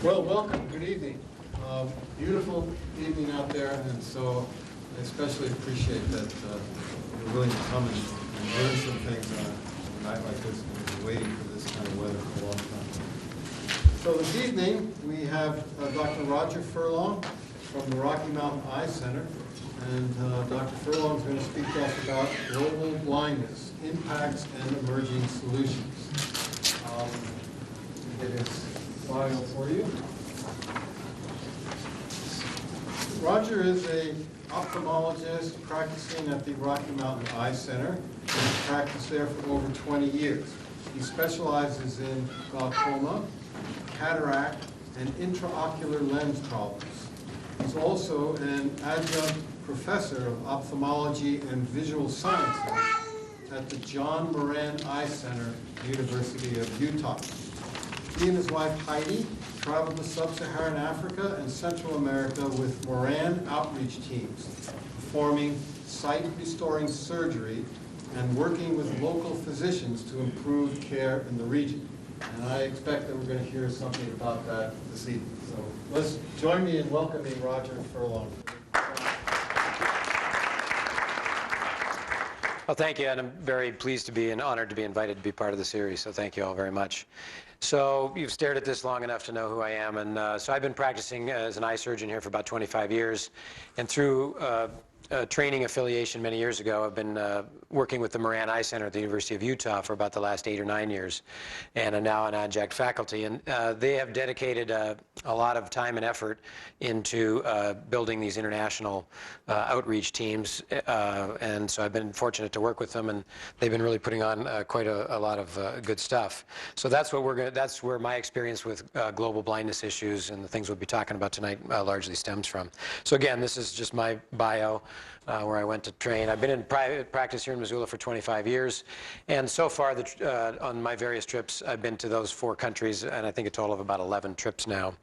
Well, welcome. Good evening. Beautiful evening out there, and so I especially appreciate that you're willing to come and learn some things on a night like this. We've been waiting for this kind of weather for a long time. So this evening we have Dr. Roger Furlong from the Rocky Mountain Eye Center, and Dr. Furlong is going to speak to us about global blindness, impacts, and emerging solutions. Let me get his bio for you. Roger is an ophthalmologist practicing at the Rocky Mountain Eye Center. He's practiced there for over 20 years. He specializes in glaucoma, cataract, and intraocular lens problems. He's also an adjunct professor of ophthalmology and visual sciences at the John Moran Eye Center, University of Utah. He and his wife Heidi traveled to sub-Saharan Africa and Central America with Moran outreach teams, performing sight-restoring surgery and working with local physicians to improve care in the region. And I expect that we're going to hear something about that this evening. So let's join me in welcoming Roger Furlong. Well, thank you, and I'm very pleased to be and honored to be invited to be part of the series, so thank you all very much. So you've stared at this long enough to know who I am, and so I've been practicing as an eye surgeon here for about 25 years, and through training affiliation many years ago, I've been working with the Moran Eye Center at the University of Utah for about the last 8 or 9 years, and I'm now an adjunct faculty. And they have dedicated a lot of time and effort into building these international outreach teams, and so I've been fortunate to work with them, and they've been really putting on quite a lot of good stuff. So that's what that's where my experience with global blindness issues and the things we'll be talking about tonight largely stems from. So again, this is just my bio. Where I went to train. I've been in private practice here in Missoula for 25 years, and so far on my various trips, I've been to those 4 countries, and I think a total of about 11 trips now.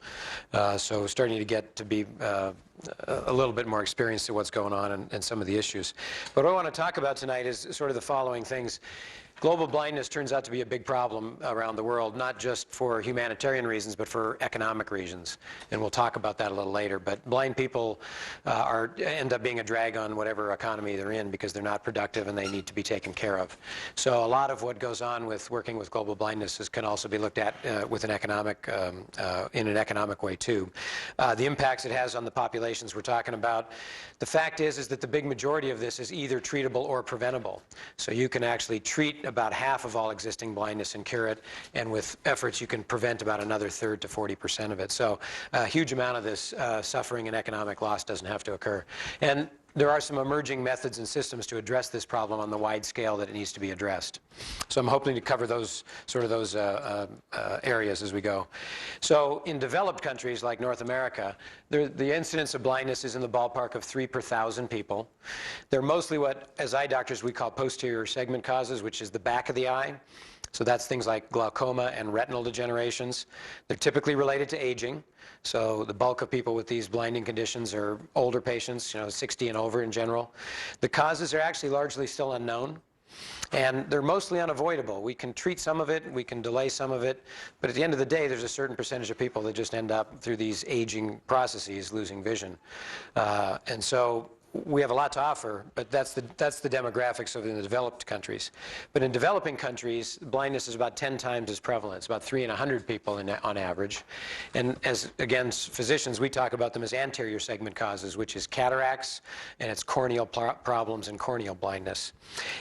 So starting to get to be a little bit more experienced at what's going on and some of the issues. But what I want to talk about tonight is sort of the following things. Global blindness turns out to be a big problem around the world, not just for humanitarian reasons, but for economic reasons. And we'll talk about that a little later. But blind people end up being a drag on whatever economy they're in because they're not productive and they need to be taken care of. So a lot of what goes on with working with global blindness can also be looked at with an economic, in an economic way too. The impacts it has on the populations we're talking about. The fact is that the big majority of this is either treatable or preventable. So you can actually treat about half of all existing blindness and cure it, and with efforts you can prevent about another 1/3 to 40% of it. So a huge amount of this suffering and economic loss doesn't have to occur. And there are some emerging methods and systems to address this problem on the wide scale that it needs to be addressed. So I'm hoping to cover those areas as we go. So in developed countries like North America, the incidence of blindness is in the ballpark of 3 per 1,000 people. They're mostly what, as eye doctors, we call posterior segment causes, which is the back of the eye. So that's things like glaucoma and retinal degenerations. They're typically related to aging. So the bulk of people with these blinding conditions are older patients, 60 and over in general. The causes are actually largely still unknown, and they're mostly unavoidable. We can treat some of it, we can delay some of it, but at the end of the day, there's a certain percentage of people that just end up through these aging processes losing vision. And so we have a lot to offer, but that's the demographics of the developed countries. But in developing countries, blindness is about 10 times as prevalent. It's about 3 in 100 people on average. And as, again, physicians, we talk about them as anterior segment causes, which is cataracts, and it's corneal problems and corneal blindness.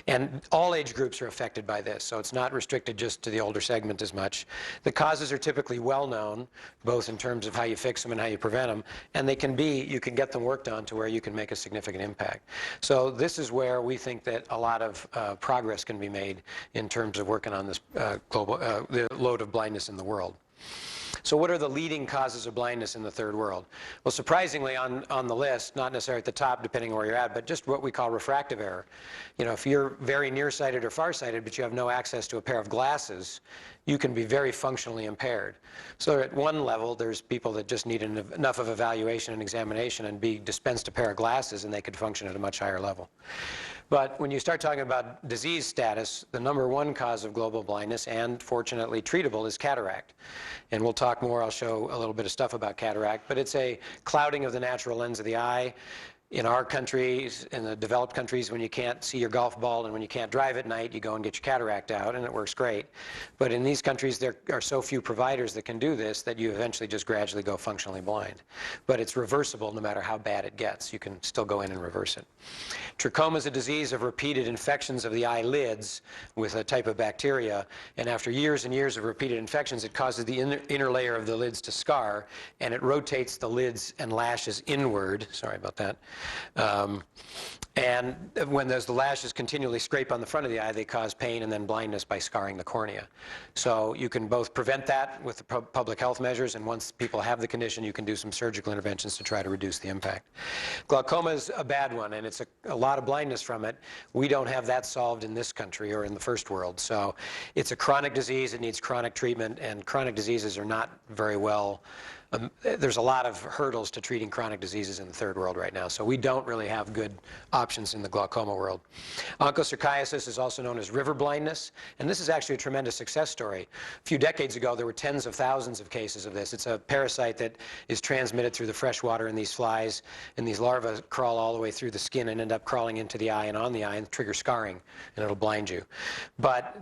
And all age groups are affected by this, so it's not restricted just to the older segment as much. The causes are typically well known, both in terms of how you fix them and how you prevent them, and you can get them worked on to where you can make a significant impact. So this is where we think that a lot of progress can be made in terms of working on this the load of blindness in the world. So what are the leading causes of blindness in the third world? Well, surprisingly on the list, not necessarily at the top depending on where you're at, but just what we call refractive error. If you're very nearsighted or farsighted, but you have no access to a pair of glasses, you can be very functionally impaired. So at one level, there's people that just need enough of evaluation and examination and be dispensed a pair of glasses, and they could function at a much higher level. But when you start talking about disease status, the #1 cause of global blindness, and fortunately treatable, is cataract. And we'll talk talk more. I'll show a little bit of stuff about cataract, but it's a clouding of the natural lens of the eye. In our countries, in the developed countries, when you can't see your golf ball and when you can't drive at night, you go and get your cataract out, and it works great. But in these countries, there are so few providers that can do this that you eventually just gradually go functionally blind. But it's reversible no matter how bad it gets. You can still go in and reverse it. Trachoma is a disease of repeated infections of the eyelids with a type of bacteria, and after years and years of repeated infections, it causes the inner layer of the lids to scar, and it rotates the lids and lashes inward. Sorry about that. And when the lashes continually scrape on the front of the eye, they cause pain and then blindness by scarring the cornea. So you can both prevent that with the public health measures, and once people have the condition, you can do some surgical interventions to try to reduce the impact. Glaucoma is a bad one, and it's a lot of blindness from it. We don't have that solved in this country or in the first world. So it's a chronic disease. It needs chronic treatment, and chronic diseases are not very well there's a lot of hurdles to treating chronic diseases in the third world right now, so we don't really have good options in the glaucoma world. Onchocerciasis is also known as river blindness, and this is actually a tremendous success story. A few decades ago, there were tens of thousands of cases of this. It's a parasite that is transmitted through the fresh water in these flies, and these larvae crawl all the way through the skin and end up crawling into the eye and on the eye and trigger scarring, and it'll blind you. But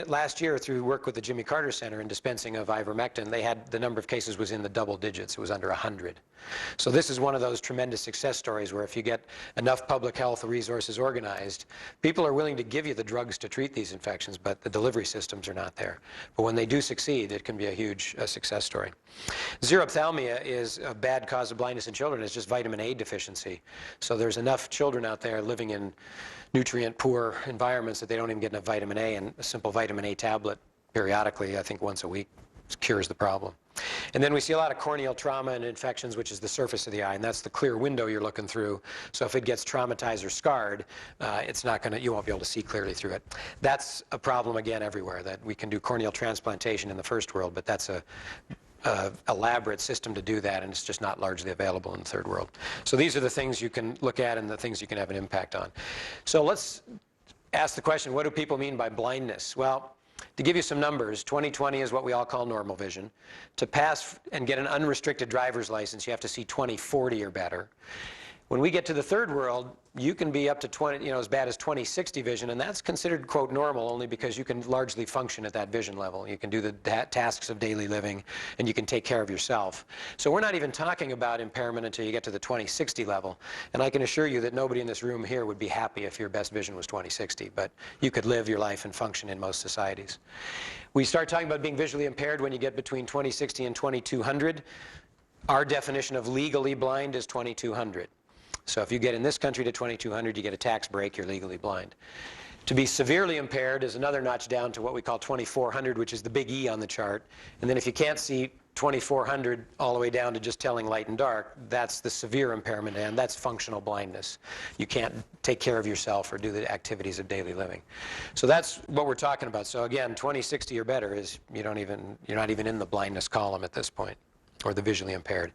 last year, through work with the Jimmy Carter Center in dispensing of ivermectin, they had the number of cases was in the double digits. It was under 100. So this is one of those tremendous success stories where if you get enough public health resources organized, people are willing to give you the drugs to treat these infections, but the delivery systems are not there. But when they do succeed, it can be a huge success story. Xerophthalmia is a bad cause of blindness in children. It's just vitamin A deficiency. So there's enough children out there living in nutrient-poor environments that they don't even get enough vitamin A, and a simple vitamin A tablet periodically, I think once a week, cures the problem. And then we see a lot of corneal trauma and infections, which is the surface of the eye, and that's the clear window you're looking through. So if it gets traumatized or scarred, you won't be able to see clearly through it. That's a problem again everywhere, that we can do corneal transplantation in the first world, but that's a elaborate system to do that, and it's just not largely available in the third world. So these are the things you can look at and the things you can have an impact on. So let's ask the question, what do people mean by blindness? Well, to give you some numbers, 20/20 is what we all call normal vision. To pass and get an unrestricted driver's license, you have to see 20/40 or better. When we get to the third world, you can be up to as bad as 20/60 vision, and that's considered, quote, normal only because you can largely function at that vision level. You can do the tasks of daily living, and you can take care of yourself. So we're not even talking about impairment until you get to the 20/60 level. And I can assure you that nobody in this room here would be happy if your best vision was 20/60, but you could live your life and function in most societies. We start talking about being visually impaired when you get between 20/60 and 2200. Our definition of legally blind is 2200. So if you get in this country to 2200, you get a tax break, you're legally blind. To be severely impaired is another notch down to what we call 2400, which is the big E on the chart. And then if you can't see 2400 all the way down to just telling light and dark, that's the severe impairment, and that's functional blindness. You can't take care of yourself or do the activities of daily living. So that's what we're talking about. So again, 20/60 or better is you're not even in the blindness column at this point, or the visually impaired.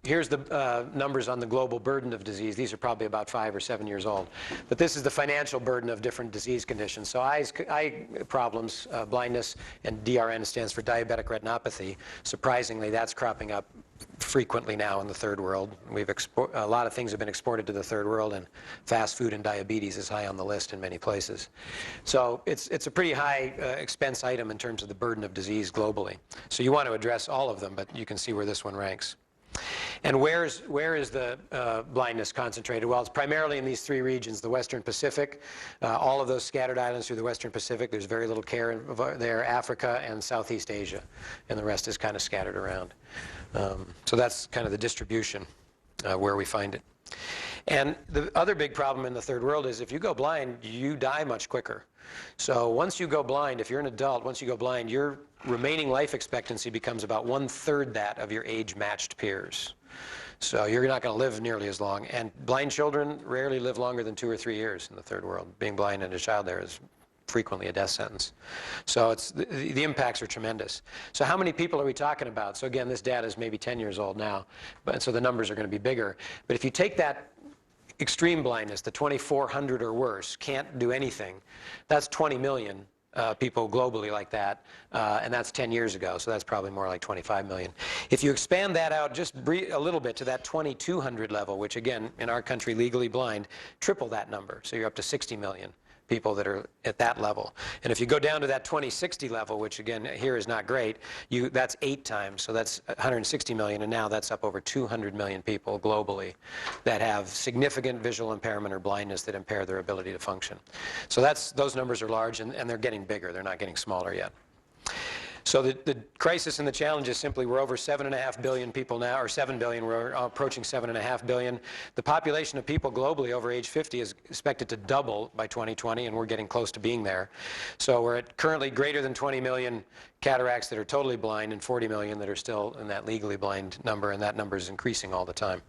Here's the numbers on the global burden of disease. These are probably about 5 or 7 years old. But this is the financial burden of different disease conditions. So eye problems, blindness, and DRN stands for diabetic retinopathy. Surprisingly, that's cropping up frequently now in the third world. A lot of things have been exported to the third world, and fast food and diabetes is high on the list in many places. So it's a pretty high expense item in terms of the burden of disease globally. So you want to address all of them, but you can see where this one ranks. And where is the blindness concentrated? Well, it's primarily in these three regions: the Western Pacific, all of those scattered islands through the Western Pacific. There's very little care there. Africa and Southeast Asia, and the rest is kind of scattered around. So that's kind of the distribution where we find it. And the other big problem in the third world is if you go blind, you die much quicker. So once you go blind, if you're an adult, once you go blind, your remaining life expectancy becomes about 1/3 that of your age-matched peers. So you're not going to live nearly as long. And blind children rarely live longer than 2 or 3 years in the third world. Being blind and a child there is frequently a death sentence. So the impacts are tremendous. So how many people are we talking about? So again, this data is maybe 10 years old now, so the numbers are going to be bigger. But if you take that extreme blindness, the 2400 or worse, can't do anything, that's 20 million people globally like that, and that's 10 years ago, so that's probably more like 25 million. If you expand that out just a little bit to that 2200 level, which again, in our country, legally blind, triple that number, so you're up to 60 million people that are at that level. And if you go down to that 2060 level, which again here is not great, that's 8 times, so that's 160 million, and now that's up over 200 million people globally that have significant visual impairment or blindness that impair their ability to function. So those numbers are large, and they're getting bigger. They're not getting smaller yet. So the crisis and the challenge is simply we're over 7.5 billion people now, or 7 billion, we're approaching 7.5 billion. The population of people globally over age 50 is expected to double by 2020, and we're getting close to being there. So we're at currently greater than 20 million cataracts that are totally blind and 40 million that are still in that legally blind number, and that number is increasing all the time.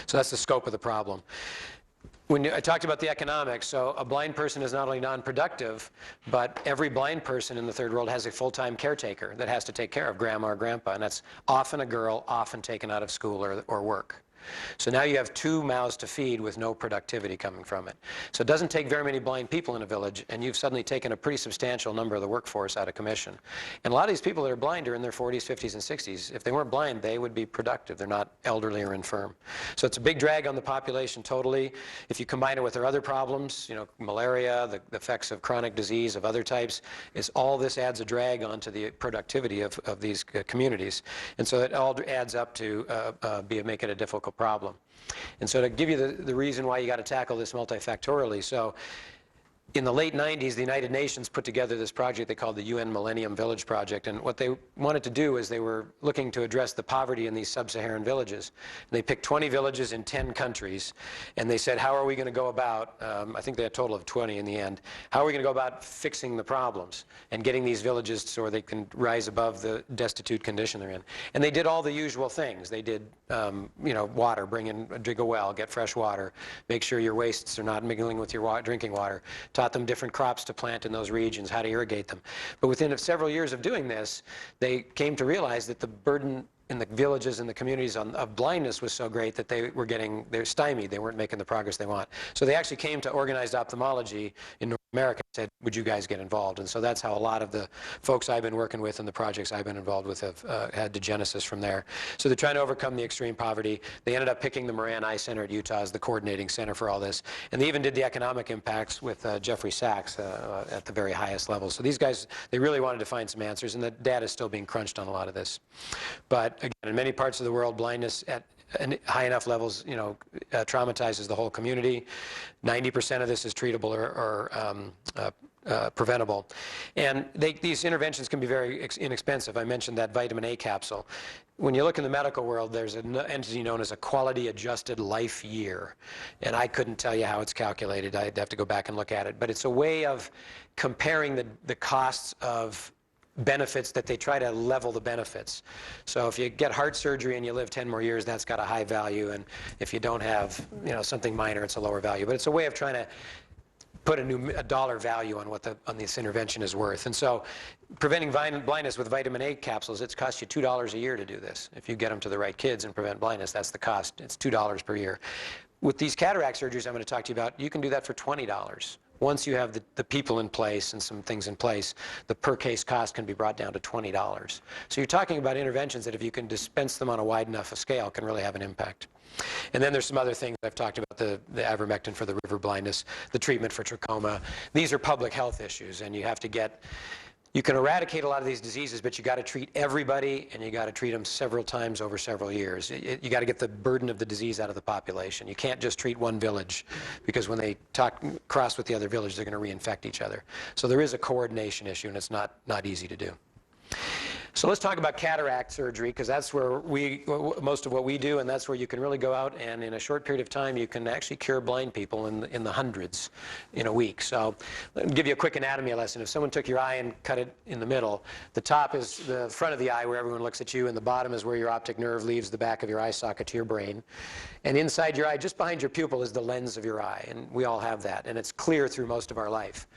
So that's the scope of the problem. When I talked about the economics, so a blind person is not only non-productive, but every blind person in the third world has a full-time caretaker that has to take care of grandma or grandpa, and that's often a girl, often taken out of school or work. So now you have 2 mouths to feed with no productivity coming from it. So it doesn't take very many blind people in a village, and you've suddenly taken a pretty substantial number of the workforce out of commission. And a lot of these people that are blind are in their 40s, 50s, and 60s. If they weren't blind, they would be productive. They're not elderly or infirm. So it's a big drag on the population totally. If you combine it with their other problems, malaria, the effects of chronic disease of other types, all this adds a drag onto the productivity of these communities. And so it all adds up to make it a difficult problem. And so to give you the reason why you got to tackle this multifactorially, so in the late 90s, the United Nations put together this project they called the UN Millennium Village Project. And what they wanted to do is they were looking to address the poverty in these sub-Saharan villages. And they picked 20 villages in 10 countries. And they said, how are we going to go about, I think they had a total of 20 in the end, how are we going to go about fixing the problems and getting these villages so they can rise above the destitute condition they're in? And they did all the usual things. They did, water, dig a well, get fresh water, make sure your wastes are not mingling with your drinking water, taught them different crops to plant in those regions, how to irrigate them. But within several years of doing this, they came to realize that the burden in the villages and the communities of blindness was so great that they were stymied. They weren't making the progress they want. So they actually came to organized ophthalmology in North America and said, would you guys get involved? And so that's how a lot of the folks I've been working with and the projects I've been involved with have had the genesis from there. So they're trying to overcome the extreme poverty. They ended up picking the Moran Eye Center at Utah as the coordinating center for all this. And they even did the economic impacts with Jeffrey Sachs at the very highest level. So these guys, they really wanted to find some answers, and the data is still being crunched on a lot of this. But again, in many parts of the world, blindness at high enough levels, traumatizes the whole community. 90% of this is treatable or preventable. And these interventions can be very inexpensive. I mentioned that vitamin A capsule. When you look in the medical world, there's an entity known as a quality adjusted life year. And I couldn't tell you how it's calculated. I'd have to go back and look at it. But it's a way of comparing the costs of benefits that they try to level the benefits. So if you get heart surgery and you live 10 more years, that's got a high value. And if you don't have, something minor, it's a lower value. But it's a way of trying to put a dollar value on what this intervention is worth. And so preventing blindness with vitamin A capsules, it's cost you $2 a year to do this. If you get them to the right kids and prevent blindness, that's the cost. It's $2 per year. With these cataract surgeries I'm going to talk to you about, you can do that for $20. Once you have the people in place and some things in place, the per case cost can be brought down to $20. So you're talking about interventions that if you can dispense them on a wide enough scale can really have an impact. And then there's some other things I've talked about, the ivermectin for the river blindness, the treatment for trachoma. These are public health issues, and you can eradicate a lot of these diseases, but you got to treat everybody, and you got to treat them several times over several years. You got to get the burden of the disease out of the population. You can't just treat one village, because when they cross with the other village, they're going to reinfect each other. So there is a coordination issue, and it's not easy to do. So let's talk about cataract surgery, because that's where most of what we do, and that's where you can really go out and in a short period of time you can actually cure blind people in the hundreds in a week. So let me give you a quick anatomy lesson. If someone took your eye and cut it in the middle, the top is the front of the eye where everyone looks at you, and the bottom is where your optic nerve leaves the back of your eye socket to your brain. And inside your eye, just behind your pupil, is the lens of your eye, and we all have that, and it's clear through most of our life.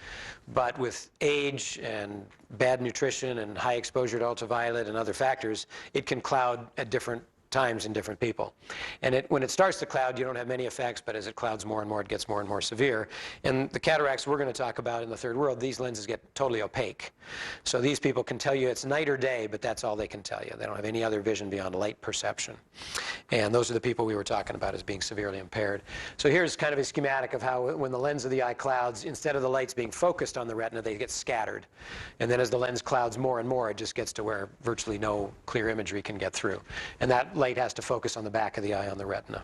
But with age and bad nutrition and high exposure to ultraviolet and other factors, it can cloud at different times in different people. And when it starts to cloud, you don't have many effects, but as it clouds more and more, it gets more and more severe. And the cataracts we're going to talk about in the third world, these lenses get totally opaque. So these people can tell you it's night or day, but that's all they can tell you. They don't have any other vision beyond light perception. And those are the people we were talking about as being severely impaired. So here's kind of a schematic of how when the lens of the eye clouds, instead of the lights being focused on the retina, they get scattered. And then as the lens clouds more and more, it just gets to where virtually no clear imagery can get through. And that light has to focus on the back of the eye on the retina.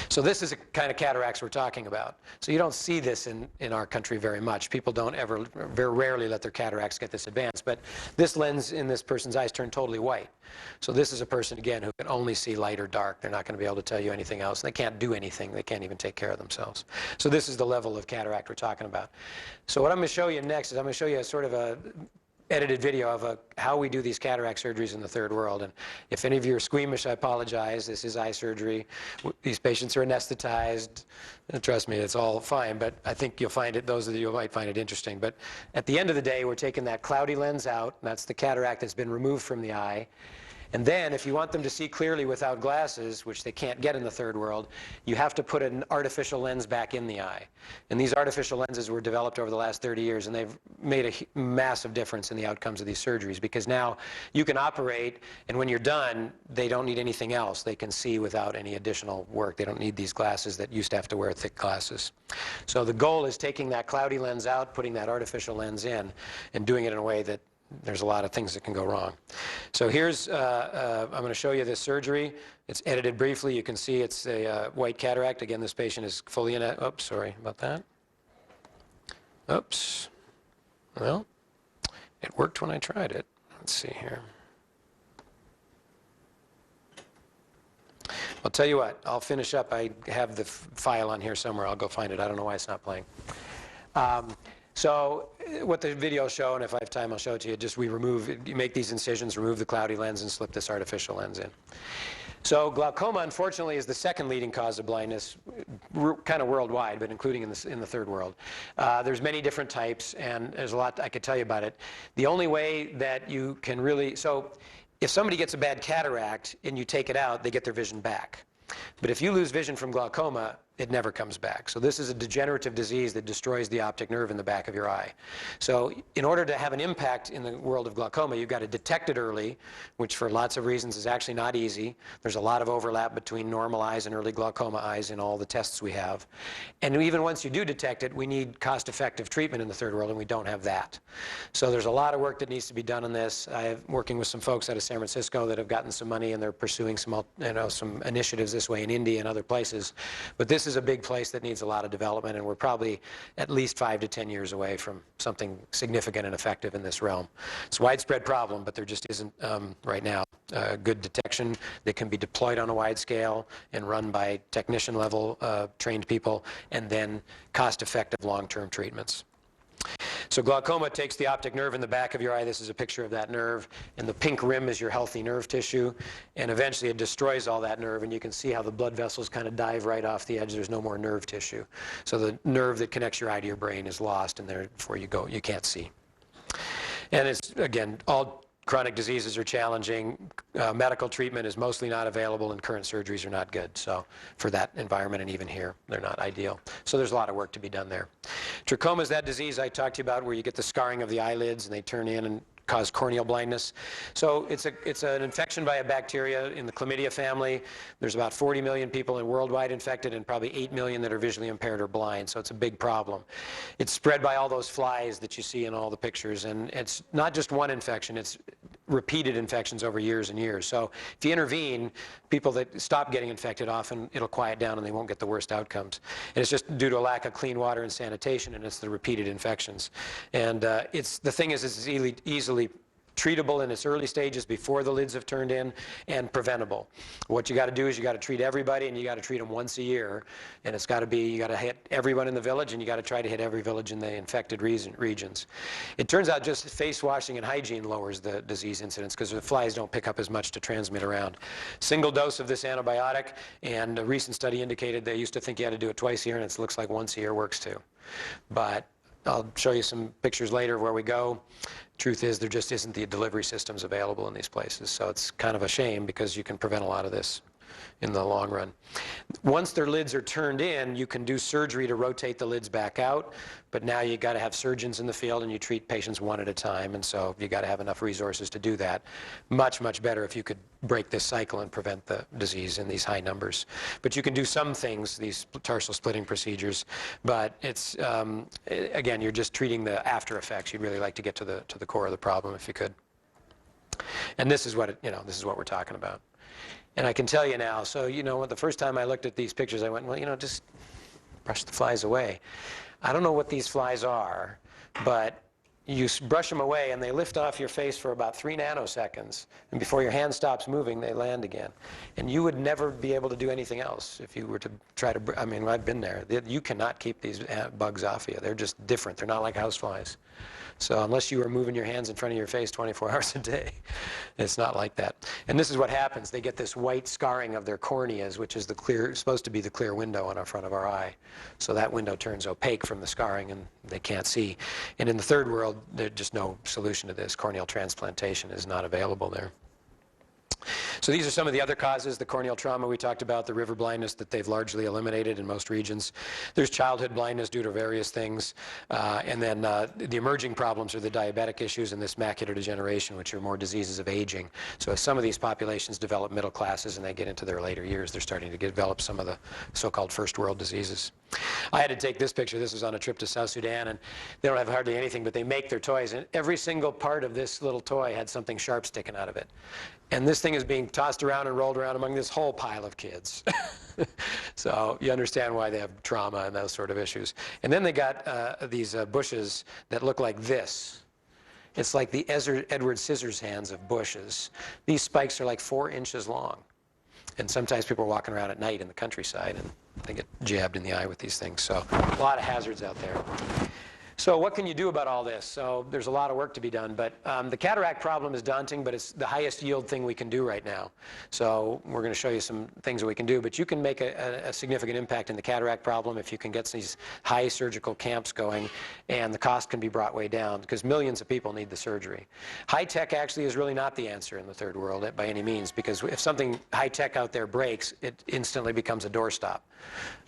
So this is the kind of cataracts we're talking about. So you don't see this in our country very much. People don't ever, very rarely let their cataracts get this advanced. But this lens in this person's eyes turned totally white. So this is a person, again, who can only see light or dark. They're not going to be able to tell you anything else. They can't do anything. They can't even take care of themselves. So this is the level of cataract we're talking about. So what I'm going to show you next is I'm going to show you a sort of a edited video of how we do these cataract surgeries in the third world. And if any of you are squeamish, I apologize. This is eye surgery. These patients are anesthetized. And trust me, it's all fine, but I think you'll find it, those of you might find it interesting. But at the end of the day, we're taking that cloudy lens out. That's the cataract that's been removed from the eye. And then, if you want them to see clearly without glasses, which they can't get in the third world, you have to put an artificial lens back in the eye. And these artificial lenses were developed over the last 30 years, and they've made a massive difference in the outcomes of these surgeries, because now you can operate, and when you're done, they don't need anything else. They can see without any additional work. They don't need these glasses that used to have to wear thick glasses. So the goal is taking that cloudy lens out, putting that artificial lens in, and doing it in a way that there's a lot of things that can go wrong. So here's, I'm going to show you this surgery. It's edited briefly. You can see it's a white cataract. Again, this patient is fully in a, oops, sorry about that. Oops. Well, it worked when I tried it. Let's see here. I'll tell you what, I'll finish up. I have the file on here somewhere. I'll go find it. I don't know why it's not playing. So what the video will show, and if I have time I'll show it to you, just you make these incisions, remove the cloudy lens, and slip this artificial lens in. So glaucoma, unfortunately, is the second leading cause of blindness, kind of worldwide, but including in the third world. There's many different types, and there's a lot I could tell you about it. The only way that you can really, so if somebody gets a bad cataract and you take it out, they get their vision back. But if you lose vision from glaucoma, it never comes back. So this is a degenerative disease that destroys the optic nerve in the back of your eye. So in order to have an impact in the world of glaucoma, you've got to detect it early, which for lots of reasons is actually not easy. There's a lot of overlap between normal eyes and early glaucoma eyes in all the tests we have. And even once you do detect it, we need cost-effective treatment in the third world, and we don't have that. So there's a lot of work that needs to be done on this. I'm working with some folks out of San Francisco that have gotten some money, and they're pursuing some, some initiatives this way in India and other places. But this is a big place that needs a lot of development, and we're probably at least 5 to 10 years away from something significant and effective in this realm. It's a widespread problem, but there just isn't right now good detection that can be deployed on a wide scale and run by technician level trained people, and then cost-effective long-term treatments. So glaucoma takes the optic nerve in the back of your eye. This is a picture of that nerve, and the pink rim is your healthy nerve tissue, and eventually it destroys all that nerve, and you can see how the blood vessels kind of dive right off the edge. There's no more nerve tissue. So the nerve that connects your eye to your brain is lost, and therefore you can't see. And it's, again, all chronic diseases are challenging. Medical treatment is mostly not available, and current surgeries are not good. So for that environment, and even here, they're not ideal. So there's a lot of work to be done there. Trachoma is that disease I talked to you about where you get the scarring of the eyelids and they turn in and cause corneal blindness. So it's an infection by a bacteria in the chlamydia family. There's about 40 million people worldwide infected, and probably 8 million that are visually impaired or blind. So it's a big problem. It's spread by all those flies that you see in all the pictures, and it's not just one infection. It's repeated infections over years and years. So if you intervene, people that stop getting infected, often it'll quiet down and they won't get the worst outcomes. And it's just due to a lack of clean water and sanitation, and it's the repeated infections. And the thing is, it's easily treatable in its early stages before the lids have turned in, and preventable. What you got to do is you got to treat everybody, and you got to treat them once a year, and it's got to be, you got to hit everyone in the village, and you got to try to hit every village in the infected regions. It turns out just face washing and hygiene lowers the disease incidence, because the flies don't pick up as much to transmit around. Single dose of this antibiotic, and a recent study indicated they used to think you had to do it twice a year, and it looks like once a year works too. But I'll show you some pictures later of where we go. Truth is, there just isn't the delivery systems available in these places, so it's kind of a shame because you can prevent a lot of this in the long run. Once their lids are turned in, you can do surgery to rotate the lids back out, but now you got to have surgeons in the field and you treat patients one at a time, and so you got to have enough resources to do that. Much, much better if you could break this cycle and prevent the disease in these high numbers. But you can do some things, these tarsal splitting procedures, but it's, again, you're just treating the after effects. You'd really like to get to the core of the problem if you could. And this is what, this is what we're talking about. And I can tell you now, so the first time I looked at these pictures, I went, well, just brush the flies away. I don't know what these flies are, but you brush them away and they lift off your face for about 3 nanoseconds, and before your hand stops moving, they land again. And you would never be able to do anything else if you were to try to, I mean, I've been there. You cannot keep these bugs off you. They're just different. They're not like houseflies. So unless you are moving your hands in front of your face 24 hours a day, it's not like that. And this is what happens. They get this white scarring of their corneas, which is supposed to be the clear window on our front of our eye. So that window turns opaque from the scarring and they can't see. And in the third world, there's just no solution to this. Corneal transplantation is not available there. So these are some of the other causes. The corneal trauma we talked about, the river blindness that they've largely eliminated in most regions. There's childhood blindness due to various things. And then the emerging problems are the diabetic issues and this macular degeneration, which are more diseases of aging. So as some of these populations develop middle classes and they get into their later years, they're starting to develop some of the so-called first world diseases. I had to take this picture. This was on a trip to South Sudan, and they don't have hardly anything, but they make their toys, and every single part of this little toy had something sharp sticking out of it. And this thing is being tossed around and rolled around among this whole pile of kids. So you understand why they have trauma and those sort of issues. And then they got these bushes that look like this. It's like the Edward Scissorhands of bushes. These spikes are like 4 inches long. And sometimes people are walking around at night in the countryside and they get jabbed in the eye with these things. So a lot of hazards out there. So what can you do about all this? So there's a lot of work to be done, but the cataract problem is daunting, but it's the highest yield thing we can do right now. So we're going to show you some things that we can do, but you can make a significant impact in the cataract problem if you can get these high surgical camps going, and the cost can be brought way down because millions of people need the surgery. High tech actually is really not the answer in the third world by any means, because if something high tech out there breaks, it instantly becomes a doorstop.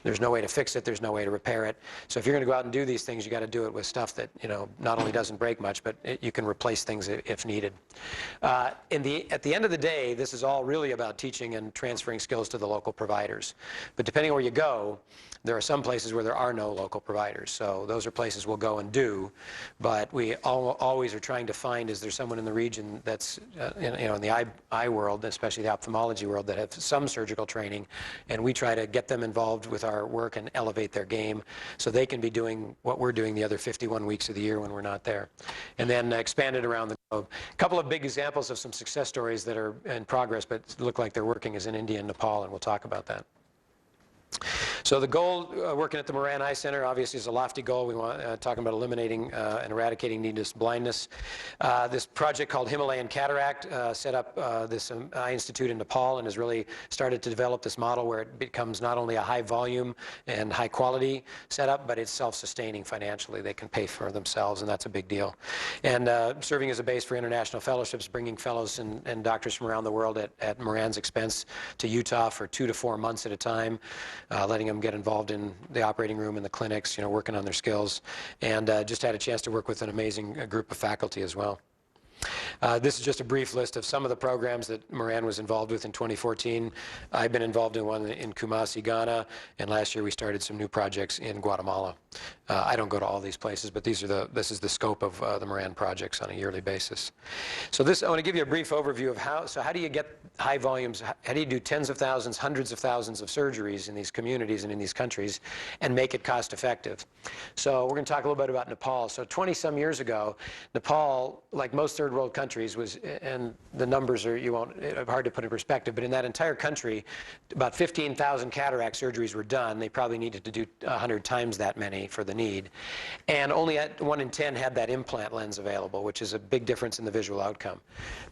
There's no way to fix it, there's no way to repair it. So if you're going to go out and do these things, you got to do it with stuff that not only doesn't break much, but you can replace things if needed. At the end of the day, this is all really about teaching and transferring skills to the local providers. But depending on where you go, there are some places where there are no local providers. So those are places we'll go and do. But we always are trying to find, is there someone in the region that's, in the eye world, especially the ophthalmology world, that have some surgical training, and we try to get them involved with our work and elevate their game so they can be doing what we're doing the other 51 weeks of the year when we're not there. And then expand it around the globe. A couple of big examples of some success stories that are in progress but look like they're working is in India and Nepal, and we'll talk about that. So the goal, working at the Manpower Eye Center, obviously is a lofty goal. We want talking about eliminating and eradicating needless blindness. This project called Himalayan Cataract set up this eye institute in Nepal and has really started to develop this model where it becomes not only a high volume and high quality setup, but it's self-sustaining financially. They can pay for themselves, and that's a big deal. And serving as a base for international fellowships, bringing fellows and doctors from around the world at Moran's expense to Utah for 2 to 4 months at a time, letting them get involved in the operating room and the clinics, working on their skills, and just had a chance to work with an amazing group of faculty as well. This is just a brief list of some of the programs that Moran was involved with in 2014. I've been involved in one in Kumasi, Ghana, and last year we started some new projects in Guatemala. I don't go to all these places, but this is the scope of the Moran projects on a yearly basis. So I want to give you a brief overview of how do you get high volumes, how do you do tens of thousands, hundreds of thousands of surgeries in these communities and in these countries and make it cost effective. So we're going to talk a little bit about Nepal. So 20-some years ago, Nepal, like most third world countries was, and the numbers are hard to put in perspective, but in that entire country, about 15,000 cataract surgeries were done. They probably needed to do 100 times that many for the need. And only 1 in 10 had that implant lens available, which is a big difference in the visual outcome.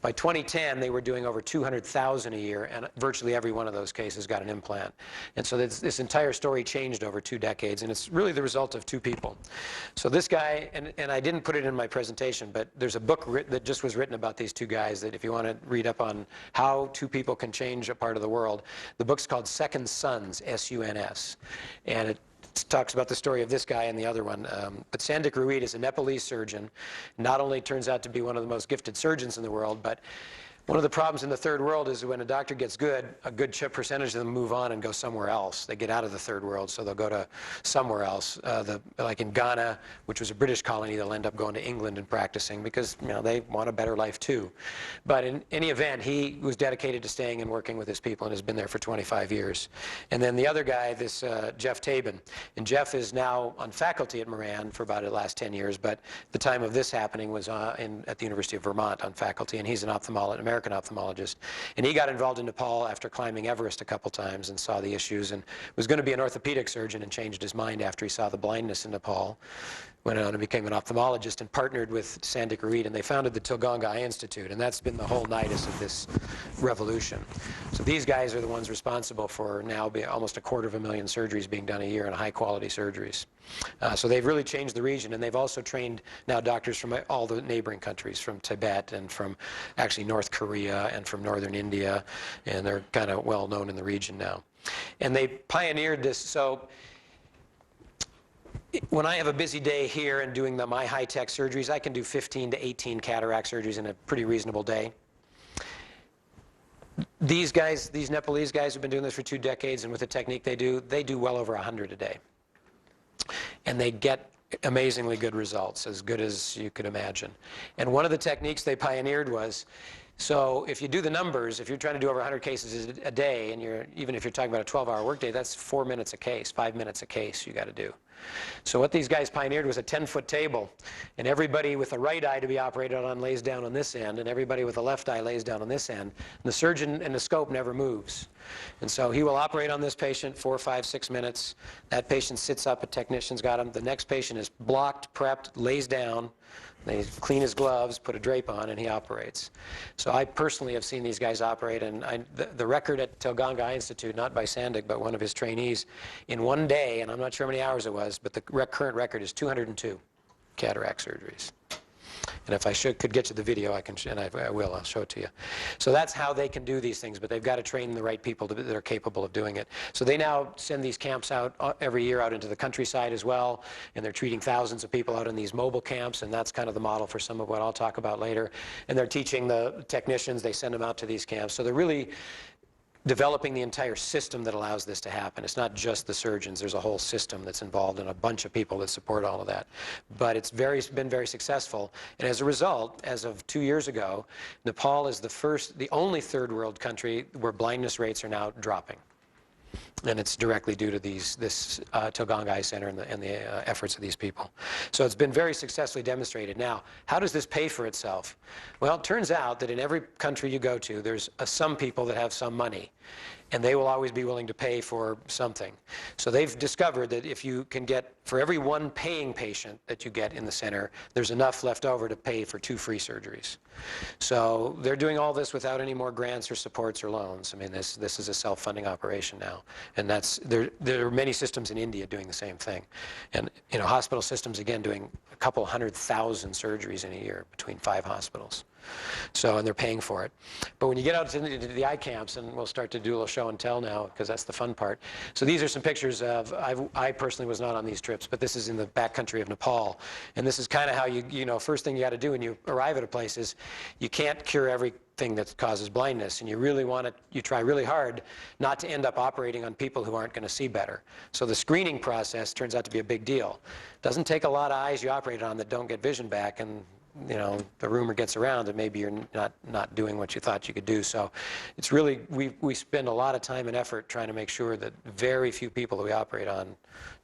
By 2010, they were doing over 200,000 a year, and virtually every one of those cases got an implant. And so this entire story changed over 2 decades, and it's really the result of 2 people. So this guy, and I didn't put it in my presentation, but there's a book that just was written about these 2 guys that if you want to read up on how 2 people can change a part of the world, the book's called Second Sons, S-U-N-S. And it talks about the story of this guy and the other one. But Sandik Ruid is a Nepalese surgeon. Not only turns out to be one of the most gifted surgeons in the world, but one of the problems in the third world is when a doctor gets good, a good percentage of them move on and go somewhere else. They get out of the third world, so they'll go to somewhere else. Like in Ghana, which was a British colony, they'll end up going to England and practicing because they want a better life too. But in any event, he was dedicated to staying and working with his people and has been there for 25 years. And then the other guy, this Jeff Tabin. And Jeff is now on faculty at Moran for about the last 10 years, but the time of this happening was at the University of Vermont on faculty, and he's an American ophthalmologist. And he got involved in Nepal after climbing Everest a couple times and saw the issues and was going to be an orthopedic surgeon and changed his mind after he saw the blindness in Nepal. Went on and became an ophthalmologist and partnered with Sandik Ruid, and they founded the Tilganga Eye Institute, and that's been the whole nidus of this revolution. So these guys are the ones responsible for now almost 250,000 surgeries being done a year, and high-quality surgeries. So they've really changed the region, and they've also trained now doctors from all the neighboring countries, from Tibet and from actually North Korea and from northern India, and they're kind of well known in the region now. And they pioneered this. So when I have a busy day here and doing my high-tech surgeries, I can do 15 to 18 cataract surgeries in a pretty reasonable day. These guys, these Nepalese guys who've been doing this for 2 decades, and with the technique they do well over 100 a day. And they get amazingly good results, as good as you could imagine. And one of the techniques they pioneered was, so if you do the numbers, if you're trying to do over 100 cases a day, and even if you're talking about a 12-hour workday, that's 4 minutes a case, 5 minutes a case you got to do. So what these guys pioneered was a 10-foot table, and everybody with the right eye to be operated on lays down on this end, and everybody with the left eye lays down on this end. And the surgeon and the scope never moves. And so he will operate on this patient 4, 5, 6 minutes. That patient sits up, a technician's got him. The next patient is blocked, prepped, lays down. They clean his gloves, put a drape on, and he operates. So I personally have seen these guys operate, and the record at Tilganga Eye Institute, not by Sandik, but one of his trainees, in one day, and I'm not sure how many hours it was, but the current record is 202 cataract surgeries. And if I could get you the video, I will, I'll show it to you. So that's how they can do these things, but they've got to train the right people that are capable of doing it. So they now send these camps out every year out into the countryside as well, and they're treating thousands of people out in these mobile camps, and that's kind of the model for some of what I'll talk about later. And they're teaching the technicians, they send them out to these camps. So they're really developing the entire system that allows this to happen. It's not just the surgeons. There's a whole system that's involved and a bunch of people that support all of that. But it's been very successful. And as a result, as of 2 years ago, Nepal is the only third world country where blindness rates are now dropping. And it's directly due to this Tilganga Eye Center and the efforts of these people. So it's been very successfully demonstrated. Now, how does this pay for itself? Well, it turns out that in every country you go to, there's some people that have some money, and they will always be willing to pay for something. So they've discovered that if you can get, for every 1 paying patient that you get in the center, there's enough left over to pay for 2 free surgeries. So they're doing all this without any more grants or supports or loans. I mean, this is a self-funding operation now. And there are many systems in India doing the same thing. And hospital systems, again, doing a couple 100,000 surgeries in a year between 5 hospitals. So, and they're paying for it. But when you get out into the eye camps, and we'll start to do a little show and tell now, because that's the fun part. So these are some pictures of, I personally was not on these trips, but this is in the backcountry of Nepal. And this is kind of how first thing you got to do when you arrive at a place is you can't cure everything that causes blindness, and you try really hard not to end up operating on people who aren't going to see better. So the screening process turns out to be a big deal. Doesn't take a lot of eyes you operate on that don't get vision back, and the rumor gets around that maybe you're not doing what you thought you could do. So it's really, we spend a lot of time and effort trying to make sure that very few people that we operate on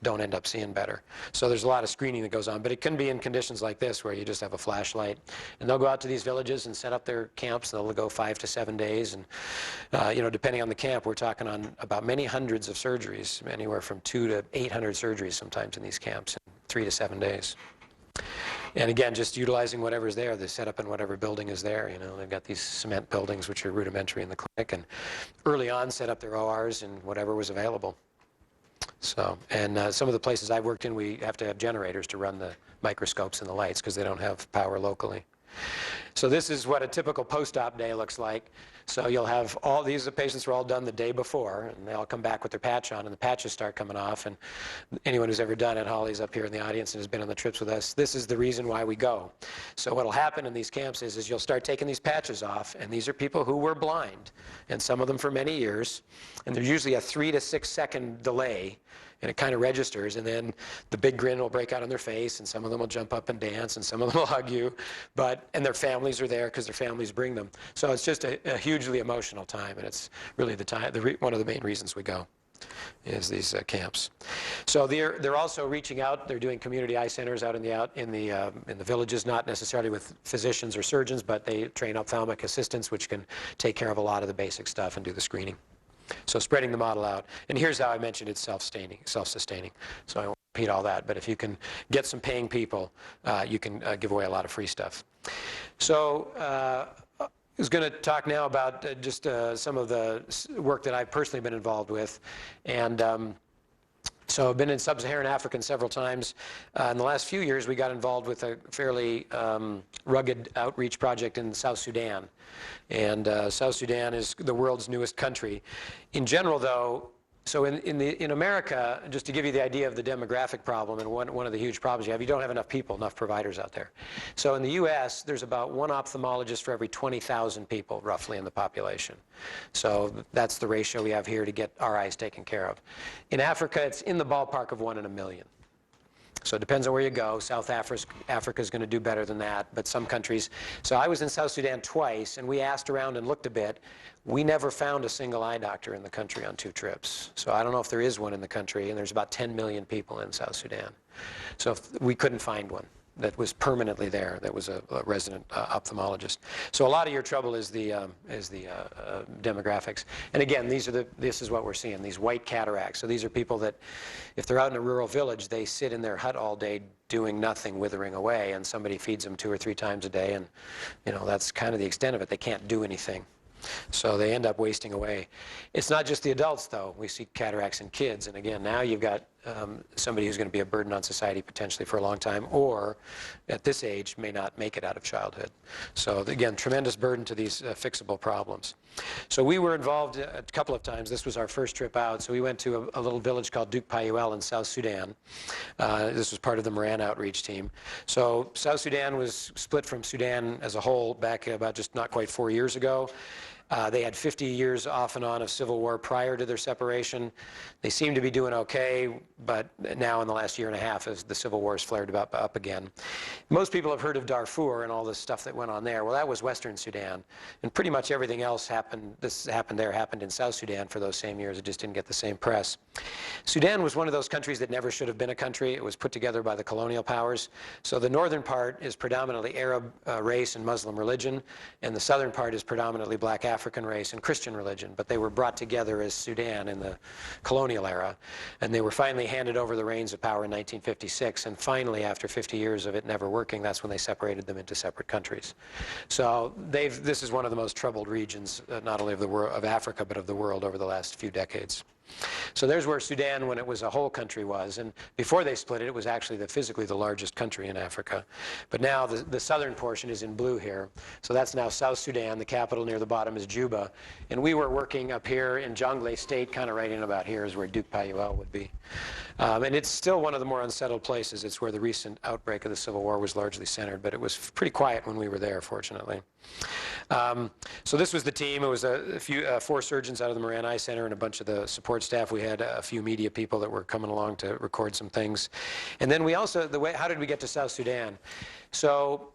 don't end up seeing better. So there's a lot of screening that goes on, but it can be in conditions like this where you just have a flashlight, and they'll go out to these villages and set up their camps. They'll go 5 to 7 days, and depending on the camp, we're talking on about many hundreds of surgeries, anywhere from 200 to 800 surgeries sometimes in these camps in 3 to 7 days. And again, just utilizing whatever's there. They set up in whatever building is there. They've got these cement buildings which are rudimentary in the clinic, and early on set up their ORs and whatever was available. So, and some of the places I've worked in, we have to have generators to run the microscopes and the lights because they don't have power locally. So this is what a typical post-op day looks like. So you'll have all these patients were all done the day before, and they all come back with their patch on, and the patches start coming off. And anyone who's ever done it, Holly's up here in the audience and has been on the trips with us, this is the reason why we go. So what'll happen in these camps is you'll start taking these patches off, and these are people who were blind, and some of them for many years, and there's usually a 3 to 6 second delay, and it kind of registers, and then the big grin will break out on their face, and some of them will jump up and dance, and some of them will hug you, and their families are there because their families bring them. So it's just a hugely emotional time, and it's really the time, one of the main reasons we go is these camps. So they're also reaching out. They're doing community eye centers out in the villages, not necessarily with physicians or surgeons, but they train ophthalmic assistants, which can take care of a lot of the basic stuff and do the screening. So spreading the model out. And here's how I mentioned it's self-sustaining. So I won't repeat all that, but if you can get some paying people, you can give away a lot of free stuff. So I was going to talk now about just some of the work that I've personally been involved with. And so I've been in sub-Saharan Africa several times. In the last few years, we got involved with a fairly rugged outreach project in South Sudan. And South Sudan is the world's newest country. In general, though, so in America, just to give you the idea of the demographic problem, and one of the huge problems you don't have enough people, enough providers out there. So in the US, there's about 1 ophthalmologist for every 20,000 people, roughly, in the population. So that's the ratio we have here to get our eyes taken care of. In Africa, it's in the ballpark of 1 in a million. So it depends on where you go. South Africa is going to do better than that, but some countries. So I was in South Sudan twice, and we asked around and looked a bit. We never found a single eye doctor in the country on 2 trips. So I don't know if there is one in the country, and there's about 10 million people in South Sudan. So we couldn't find one that was permanently there, that was a resident ophthalmologist. So a lot of your trouble is the demographics. And again, this is what we're seeing, these white cataracts. So these are people that, if they're out in a rural village, they sit in their hut all day doing nothing, withering away, and somebody feeds them 2 or 3 times a day, and that's kind of the extent of it. They can't do anything. So they end up wasting away. It's not just the adults, though. We see cataracts in kids. And again, now you've got somebody who's going to be a burden on society potentially for a long time, or at this age may not make it out of childhood. So again, tremendous burden to these fixable problems. So we were involved a couple of times. This was our first trip out. So we went to a little village called Duke Payuel in South Sudan. This was part of the Moran outreach team. So South Sudan was split from Sudan as a whole back about just not quite 4 years ago. They had 50 years off and on of civil war prior to their separation. They seemed to be doing okay, but now in the last year and a half, as the civil war has flared up again. Most people have heard of Darfur and all this stuff that went on there. Well, that was Western Sudan, and pretty much everything else happened in South Sudan for those same years. It just didn't get the same press. Sudan was one of those countries that never should have been a country. It was put together by the colonial powers. So the northern part is predominantly Arab race and Muslim religion, and the southern part is predominantly black African race and Christian religion, but they were brought together as Sudan in the colonial era, and they were finally handed over the reins of power in 1956, and finally, after 50 years of it never working, that's when they separated them into separate countries. So this is one of the most troubled regions, not only of Africa, but of the world over the last few decades. So there's where Sudan, when it was a whole country, was. And before they split it, it was actually physically the largest country in Africa. But now the southern portion is in blue here. So that's now South Sudan. The capital near the bottom is Juba. And we were working up here in Jonglei State, kind of right in about here is where Duke Payuel would be. And it's still one of the more unsettled places. It's where the recent outbreak of the Civil War was largely centered. But it was pretty quiet when we were there, fortunately. So this was the team. It was 4 surgeons out of the Moran Eye Center and a bunch of the support staff. We had a few media people that were coming along to record some things. And then we also, how did we get to South Sudan? So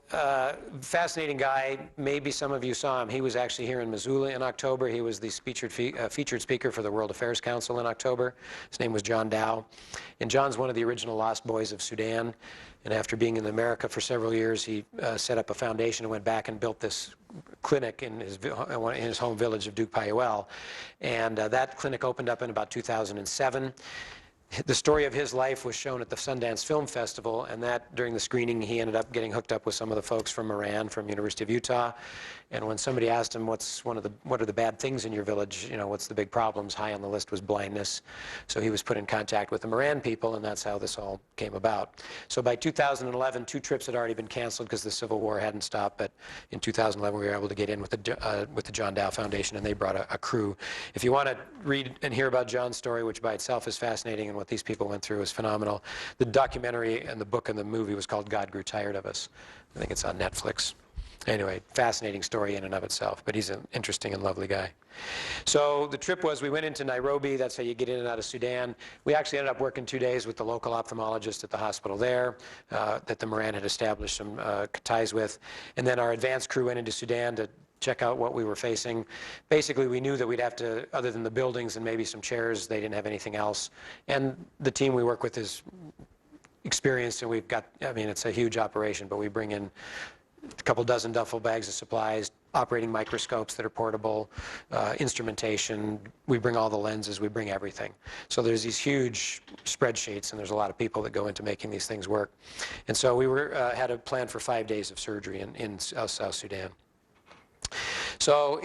fascinating guy. Maybe some of you saw him. He was actually here in Missoula in October. He was the featured speaker for the World Affairs Council in October. His name was John Dow. And John's one of the original lost boys of Sudan. And after being in America for several years, he set up a foundation and went back and built this clinic in his home village of Duke Payuel. And that clinic opened up in about 2007. The story of his life was shown at the Sundance Film Festival, and that during the screening he ended up getting hooked up with some of the folks from Moran, from University of Utah. And when somebody asked him, what are the bad things in your village, what's the big problems, high on the list was blindness. So he was put in contact with the Moran people, and that's how this all came about. So by 2011, 2 trips had already been canceled because the Civil War hadn't stopped, but in 2011 we were able to get in with the John Dow Foundation, and they brought a crew. If you want to read and hear about John's story, which by itself is fascinating, and what these people went through is phenomenal, the documentary and the book and the movie was called God Grew Tired of Us. I think it's on Netflix. Anyway, fascinating story in and of itself, but he's an interesting and lovely guy. So the trip was, we went into Nairobi. That's how you get in and out of Sudan. We actually ended up working 2 days with the local ophthalmologist at the hospital there that the Moran had established some ties with. And then our advanced crew went into Sudan to check out what we were facing. Basically, we knew that we'd have to, other than the buildings and maybe some chairs, they didn't have anything else. And the team we work with is experienced, and we've got, it's a huge operation, but we bring in a couple dozen duffel bags of supplies, operating microscopes that are portable, instrumentation. We bring all the lenses, we bring everything. So there's these huge spreadsheets, and there's a lot of people that go into making these things work. And so we had a plan for 5 days of surgery in South Sudan. So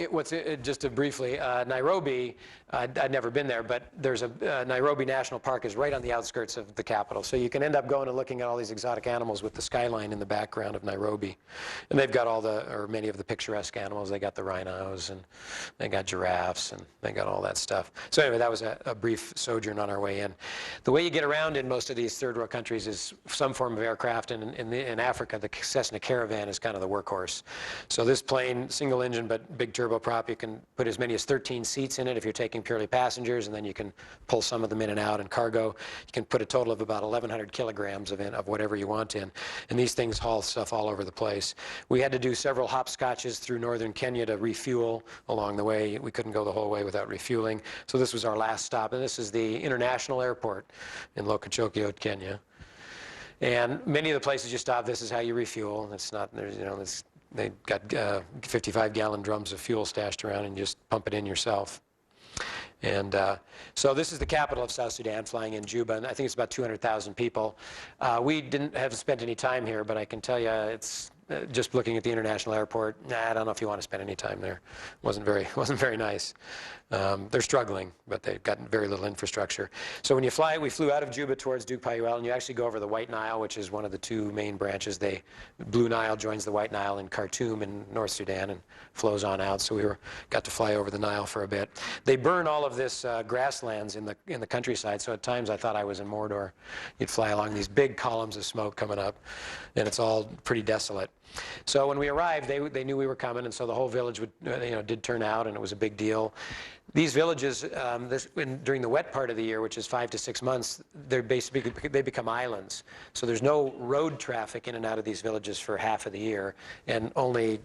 just to briefly, Nairobi, I'd never been there, but there's Nairobi National Park is right on the outskirts of the capital. So you can end up going and looking at all these exotic animals with the skyline in the background of Nairobi. And they've got many of the picturesque animals. They got the rhinos, and they got giraffes, and they got all that stuff. So anyway, that was a brief sojourn on our way in. The way you get around in most of these third world countries is some form of aircraft, and in Africa, the Cessna Caravan is kind of the workhorse. So this plane, single engine, but big turboprop, you can put as many as 13 seats in it if you're taking purely passengers, and then you can pull some of them in and out. And cargo, you can put a total of about 1,100 kilograms of whatever you want in. And these things haul stuff all over the place. We had to do several hopscotches through northern Kenya to refuel along the way. We couldn't go the whole way without refueling. So this was our last stop, and this is the international airport in Lokichokio, Kenya. And many of the places you stop, this is how you refuel. It's not, they got 55-gallon drums of fuel stashed around, and you just pump it in yourself. And so this is the capital of South Sudan, flying in Juba, and I think it's about 200,000 people. We haven't spent any time here, but I can tell you it's just looking at the international airport. I don't know if you want to spend any time there. Wasn't very nice. They're struggling, but they've got very little infrastructure. So when you fly, we flew out of Juba towards Duke Payuel, and you actually go over the White Nile, which is one of the 2 main branches. Blue Nile joins the White Nile in Khartoum in North Sudan and flows on out. So we got to fly over the Nile for a bit. They burn all of this grasslands in the countryside. So at times I thought I was in Mordor. You'd fly along these big columns of smoke coming up, and it's all pretty desolate. So when we arrived, they knew we were coming, and so the whole village did turn out, and it was a big deal. These villages, during the wet part of the year, which is 5 to 6 months, they become islands. So there's no road traffic in and out of these villages for half of the year, and only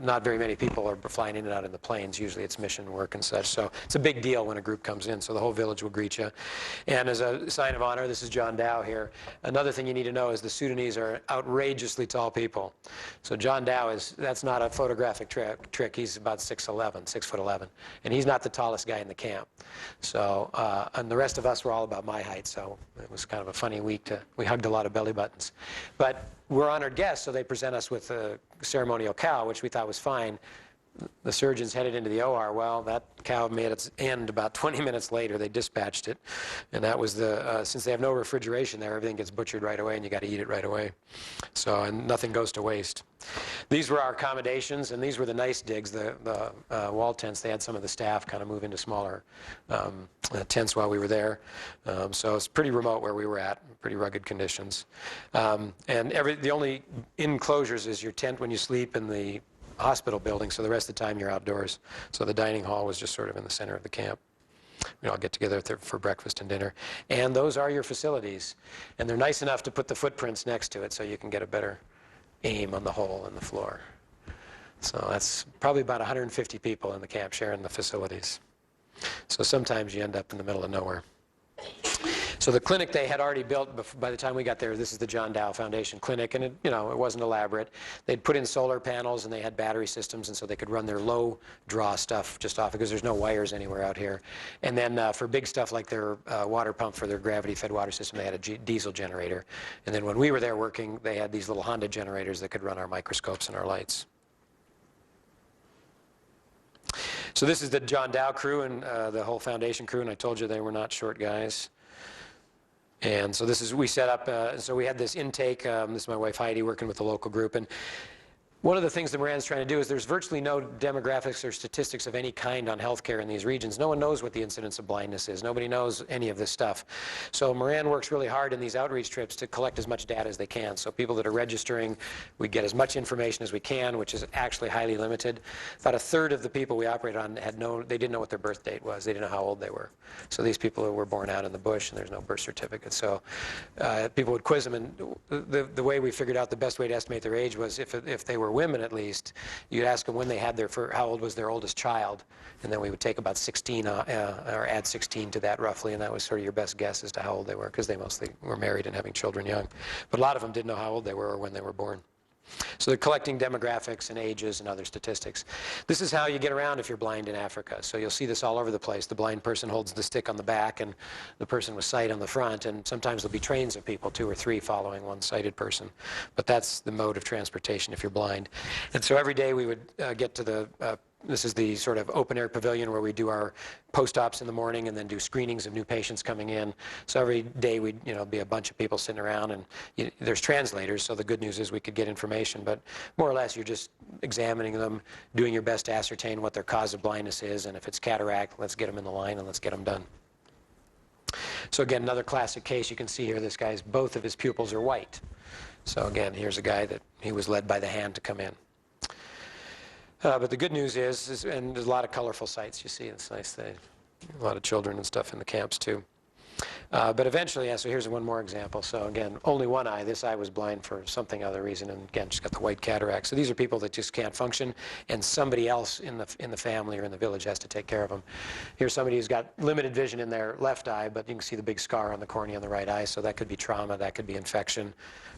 not very many people are flying in and out in the planes. Usually it's mission work and such. So it's a big deal when a group comes in. So the whole village will greet you. And as a sign of honor, this is John Dow here. Another thing you need to know is the Sudanese are outrageously tall people. So John Dow that's not a photographic trick. He's about 6'11", 6'11", and he's not the tallest guy in the camp. So and the rest of us were all about my height. So it was kind of a funny week. We hugged a lot of belly buttons, but we're honored guests, so they present us with a ceremonial cow, which we thought was fine. The surgeons headed into the OR. Well, that cow made its end about 20 minutes later. They dispatched it, and that was since they have no refrigeration there, everything gets butchered right away, and you got to eat it right away. So, and nothing goes to waste. These were our accommodations, and these were the nice digs, the wall tents. They had some of the staff kind of move into smaller tents while we were there. So it's pretty remote where we were at, pretty rugged conditions. And the only enclosures is your tent when you sleep in the hospital building, so the rest of the time you're outdoors. So the dining hall was just sort of in the center of the camp. We all get together for breakfast and dinner. And those are your facilities. And they're nice enough to put the footprints next to it so you can get a better aim on the hole in the floor. So that's probably about 150 people in the camp sharing the facilities. So sometimes you end up in the middle of nowhere. So the clinic they had already built by the time we got there. This is the John Dow Foundation clinic, and it wasn't elaborate. They'd put in solar panels and they had battery systems, and so they could run their low draw stuff just off because there's no wires anywhere out here. And then for big stuff like their water pump for their gravity-fed water system, they had a diesel generator. And then when we were there working, they had these little Honda generators that could run our microscopes and our lights. So this is the John Dow crew and the whole foundation crew, and I told you they were not short guys. And so this is, we set up, so we had this intake, this is my wife Heidi working with the local group, and one of the things that Moran's trying to do is there's virtually no demographics or statistics of any kind on healthcare in these regions. No one knows what the incidence of blindness is. Nobody knows any of this stuff. So Moran works really hard in these outreach trips to collect as much data as they can. So people that are registering, we get as much information as we can, which is actually highly limited. About a third of the people we operated on they didn't know what their birth date was. They didn't know how old they were. So these people were born out in the bush and there's no birth certificate. So people would quiz them, and the way we figured out the best way to estimate their age was if they were women at least, you'd ask them when they had how old was their oldest child, and then we would take about 16 or add 16 to that roughly, and that was sort of your best guess as to how old they were, because they mostly were married and having children young. But a lot of them didn't know how old they were or when they were born. So they're collecting demographics and ages and other statistics. This is how you get around if you're blind in Africa. So you'll see this all over the place. The blind person holds the stick on the back and the person with sight on the front, and sometimes there'll be trains of people, 2 or 3 following one sighted person. But that's the mode of transportation if you're blind. And so every day we would get to the this is the sort of open-air pavilion where we do our post-ops in the morning and then do screenings of new patients coming in. So every day we'd be a bunch of people sitting around, and there's translators, so the good news is we could get information. But more or less you're just examining them, doing your best to ascertain what their cause of blindness is, and if it's cataract, let's get them in the line and let's get them done. So again, another classic case. You can see here this guy's, both of his pupils are white. So again, here's a guy that he was led by the hand to come in. But the good news is, and there's a lot of colorful sights you see. It's nice. A lot of children and stuff in the camps too. But eventually, so here's one more example. So again, only one eye. This eye was blind for something other reason, and again, just got the white cataract. So these are people that just can't function, and somebody else in the family or in the village has to take care of them. Here's somebody who's got limited vision in their left eye, but you can see the big scar on the cornea on the right eye. So that could be trauma, that could be infection.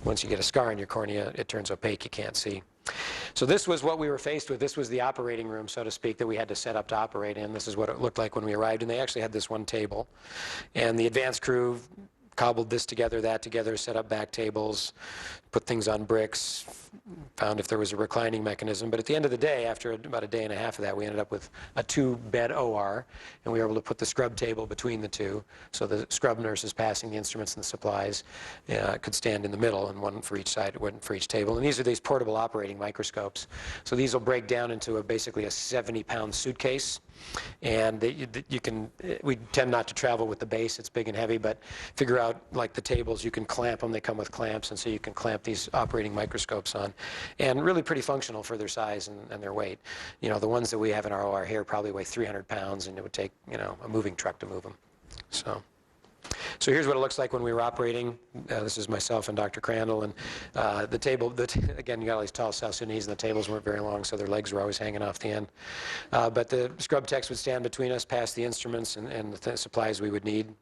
Once you get a scar in your cornea, it turns opaque, you can't see. So this was what we were faced with. This was the operating room, so to speak, that we had to set up to operate in. This is what it looked like when we arrived, and they actually had this one table. And the advanced crew cobbled this together, that together, set up back tables, put things on bricks, found if there was a reclining mechanism. But at the end of the day, after about a day and a half of that, we ended up with a 2-bed OR, and we were able to put the scrub table between the two, so the scrub nurses passing the instruments and the supplies could stand in the middle, and one for each side, one for each table. And these are these portable operating microscopes. So these will break down into basically a 70-pound suitcase. And we tend not to travel with the base, it's big and heavy, but figure out, like the tables, you can clamp them, they come with clamps, and so you can clamp these operating microscopes on. And really pretty functional for their size and their weight. The ones that we have in our OR here probably weigh 300 pounds, and it would take, a moving truck to move them. So here's what it looks like when we were operating. This is myself and Dr. Crandall, and the table, again, you got all these tall South Sudanese, and the tables weren't very long, so their legs were always hanging off the end. But the scrub techs would stand between us, pass the instruments and the supplies we would need.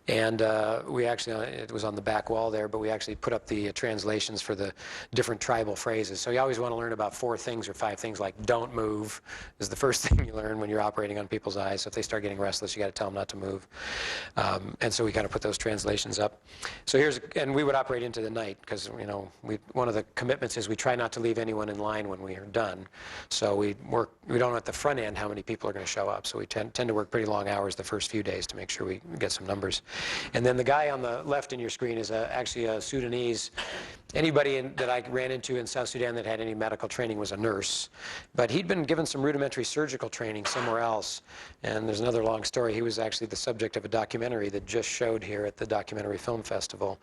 And we actually, it was on the back wall there, but we actually put up the translations for the different tribal phrases. So you always want to learn about 4 things or 5 things, like don't move is the first thing you learn when you're operating on people's eyes. So if they start getting restless, you got to tell them not to move. And so we kind of put those translations up. So and we would operate into the night because, one of the commitments is we try not to leave anyone in line when we are done. So we don't know at the front end how many people are going to show up. So we tend to work pretty long hours the first few days to make sure we get some numbers. And then the guy on the left in your screen is actually a Sudanese. Anybody that I ran into in South Sudan that had any medical training was a nurse. But he'd been given some rudimentary surgical training somewhere else. And there's another long story. He was actually the subject of a documentary that just showed here at the Documentary Film Festival.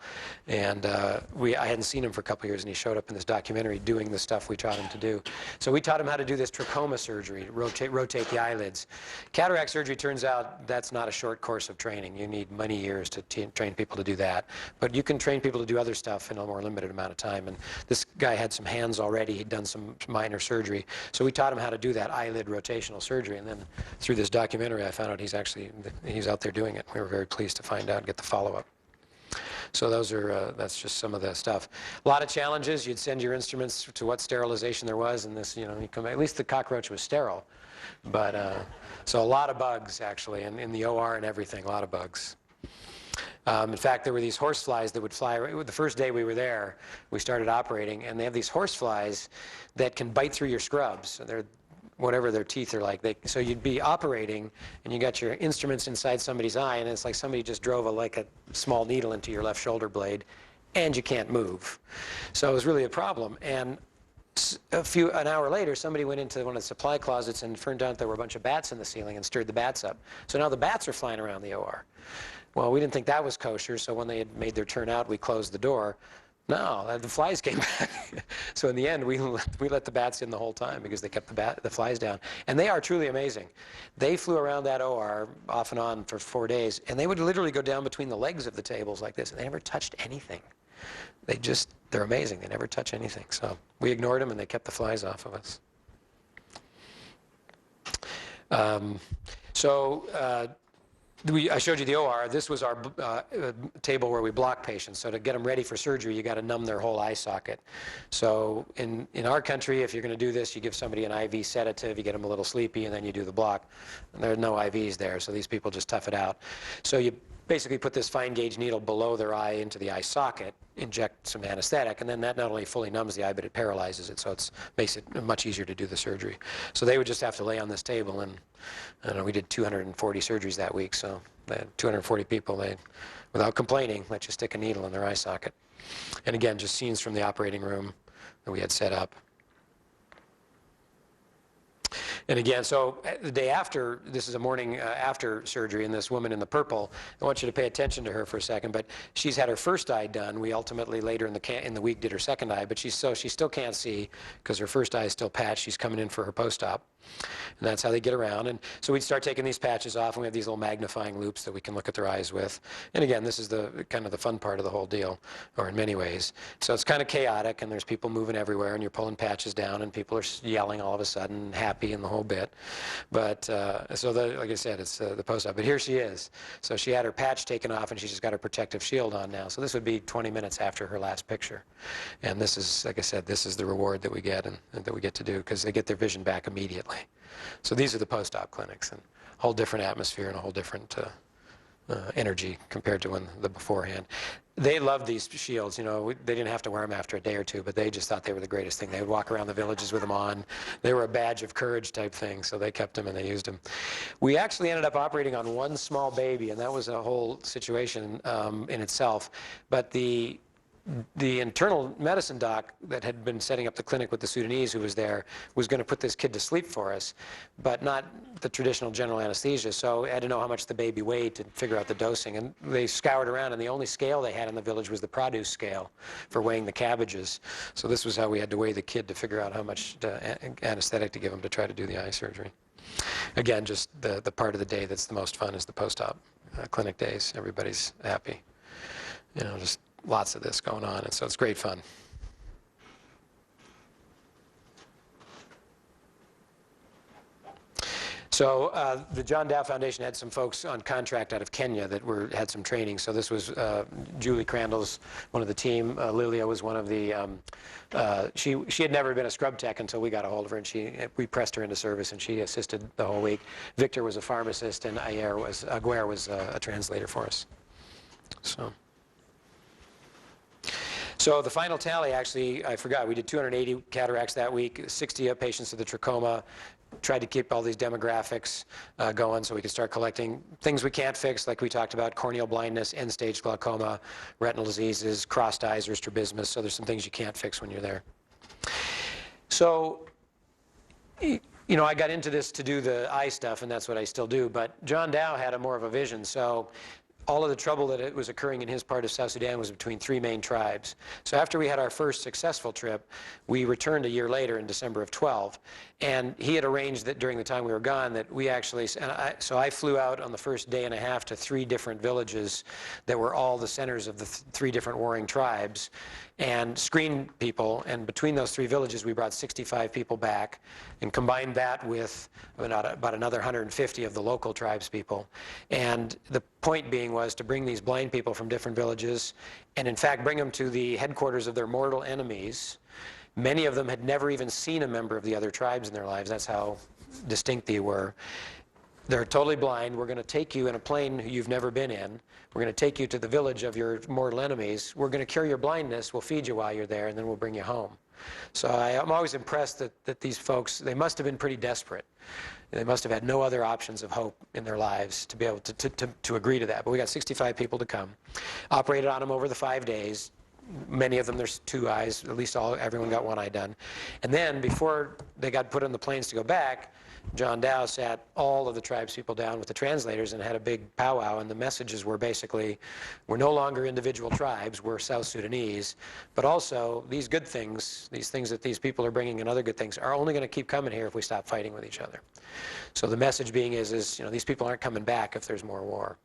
And I hadn't seen him for a couple years, and he showed up in this documentary doing the stuff we taught him to do. So we taught him how to do this trachoma surgery, rotate the eyelids. Cataract surgery, turns out that's not a short course of training. You need many years to train people to do that. But you can train people to do other stuff in a more limited amount amount of time. And this guy had some hands already. He'd done some minor surgery. So we taught him how to do that eyelid rotational surgery. And then through this documentary, I found out he's out there doing it. We were very pleased to find out and get the follow-up. So that's just some of the stuff. A lot of challenges. You'd send your instruments to what sterilization there was, and this, at least the cockroach was sterile. But, so a lot of bugs, actually, in the OR and everything, a lot of bugs. In fact, there were these horseflies that would fly. The first day we were there, we started operating, and they have these horseflies that can bite through your scrubs. They're whatever their teeth are like. So you'd be operating, and you got your instruments inside somebody's eye, and it's like somebody just drove a small needle into your left shoulder blade, and you can't move. So it was really a problem. And an hour later, somebody went into one of the supply closets and turned out there were a bunch of bats in the ceiling and stirred the bats up. So now the bats are flying around the OR. Well, we didn't think that was kosher, so when they had made their turn out, we closed the door. No, the flies came back. So in the end, we let the bats in the whole time because they kept the flies down. And they are truly amazing. They flew around that OR off and on for 4 days, and they would literally go down between the legs of the tables like this, and they never touched anything. They're amazing. They never touch anything. So we ignored them, and they kept the flies off of us. I showed you the OR. This was our table where we block patients. So to get them ready for surgery, you got to numb their whole eye socket. So in our country, if you're going to do this, you give somebody an IV sedative, you get them a little sleepy, and then you do the block. And there are no IVs there, so these people just tough it out. So you basically put this fine gauge needle below their eye into the eye socket, inject some anesthetic, and then that not only fully numbs the eye, but it paralyzes it, so it makes it much easier to do the surgery. So they would just have to lay on this table, and I don't know, we did 240 surgeries that week, so they had 240 people, they, without complaining, let you stick a needle in their eye socket. And again, just scenes from the operating room that we had set up. And again, so the day after, this is a morning after surgery, and this woman in the purple, I want you to pay attention to her for a second, but she's had her first eye done. We ultimately later in the week did her second eye, but she still can't see because her first eye is still patched. She's coming in for her post-op. And that's how they get around. And so we'd start taking these patches off, and we have these little magnifying loops that we can look at their eyes with. And again, this is the kind of the fun part of the whole deal, or in many ways. So it's kind of chaotic, and there's people moving everywhere, and you're pulling patches down, and people are yelling all of a sudden, happy, and the whole bit. But like I said, it's the post-op. But here she is. So she had her patch taken off, and she's just got her protective shield on now. So this would be 20 minutes after her last picture. And this is, like I said, this is the reward that we get and that we get to do, because they get their vision back immediately. So these are the post-op clinics, and a whole different atmosphere and a whole different energy compared to the beforehand. They loved these shields. They didn't have to wear them after a day or two, but they just thought they were the greatest thing. They would walk around the villages with them on. They were a badge of courage type thing, so they kept them and they used them. We actually ended up operating on one small baby, and that was a whole situation in itself. But the internal medicine doc that had been setting up the clinic with the Sudanese who was there was going to put this kid to sleep for us, but not the traditional general anesthesia. So I had to know how much the baby weighed to figure out the dosing. And they scoured around, and the only scale they had in the village was the produce scale for weighing the cabbages. So this was how we had to weigh the kid to figure out how much anesthetic to give him to try to do the eye surgery. Again, just the part of the day that's the most fun is the post-op clinic days. Everybody's happy. Just lots of this going on, and so it's great fun. So the John Dow Foundation had some folks on contract out of Kenya that had some training. So this was Julie Crandall's one of the team. Lilia was one of the, she had never been a scrub tech until we got a hold of her, and we pressed her into service, and she assisted the whole week. Victor was a pharmacist, and Aguirre was a translator for us. So the final tally, actually, I forgot, we did 280 cataracts that week, 60 patients with the trachoma, tried to keep all these demographics going so we could start collecting things we can't fix, like we talked about, corneal blindness, end-stage glaucoma, retinal diseases, crossed eyes, or strabismus. So there's some things you can't fix when you're there. So, I got into this to do the eye stuff, and that's what I still do, but John Dow had more of a vision. So all of the trouble that it was occurring in his part of South Sudan was between three main tribes. So after we had our first successful trip, we returned a year later in December of 12. And he had arranged that during the time we were gone that we actually, so I flew out on the first day and a half to 3 different villages that were all the centers of the 3 different warring tribes and screened people. And between those 3 villages, we brought 65 people back and combined that with about another 150 of the local tribes people. And the point being was to bring these blind people from different villages and in fact bring them to the headquarters of their mortal enemies. Many of them had never even seen a member of the other tribes in their lives. That's how distinct they were. They're totally blind. We're going to take you in a plane you've never been in. We're going to take you to the village of your mortal enemies. We're going to cure your blindness. We'll feed you while you're there, and then we'll bring you home. So I'm always impressed that these folks, they must have been pretty desperate. They must have had no other options of hope in their lives to be able to agree to that. But we got 65 people to come. Operated on them over the 5 days. Many of them, there's 2 eyes, at least everyone got 1 eye done. And then before they got put on the planes to go back, John Dow sat all of the tribes people down with the translators and had a big powwow, and the messages were basically, we're no longer individual tribes, we're South Sudanese, but also these good things, these things that these people are bringing and other good things are only going to keep coming here if we stop fighting with each other. So the message being is you know, these people aren't coming back if there's more war.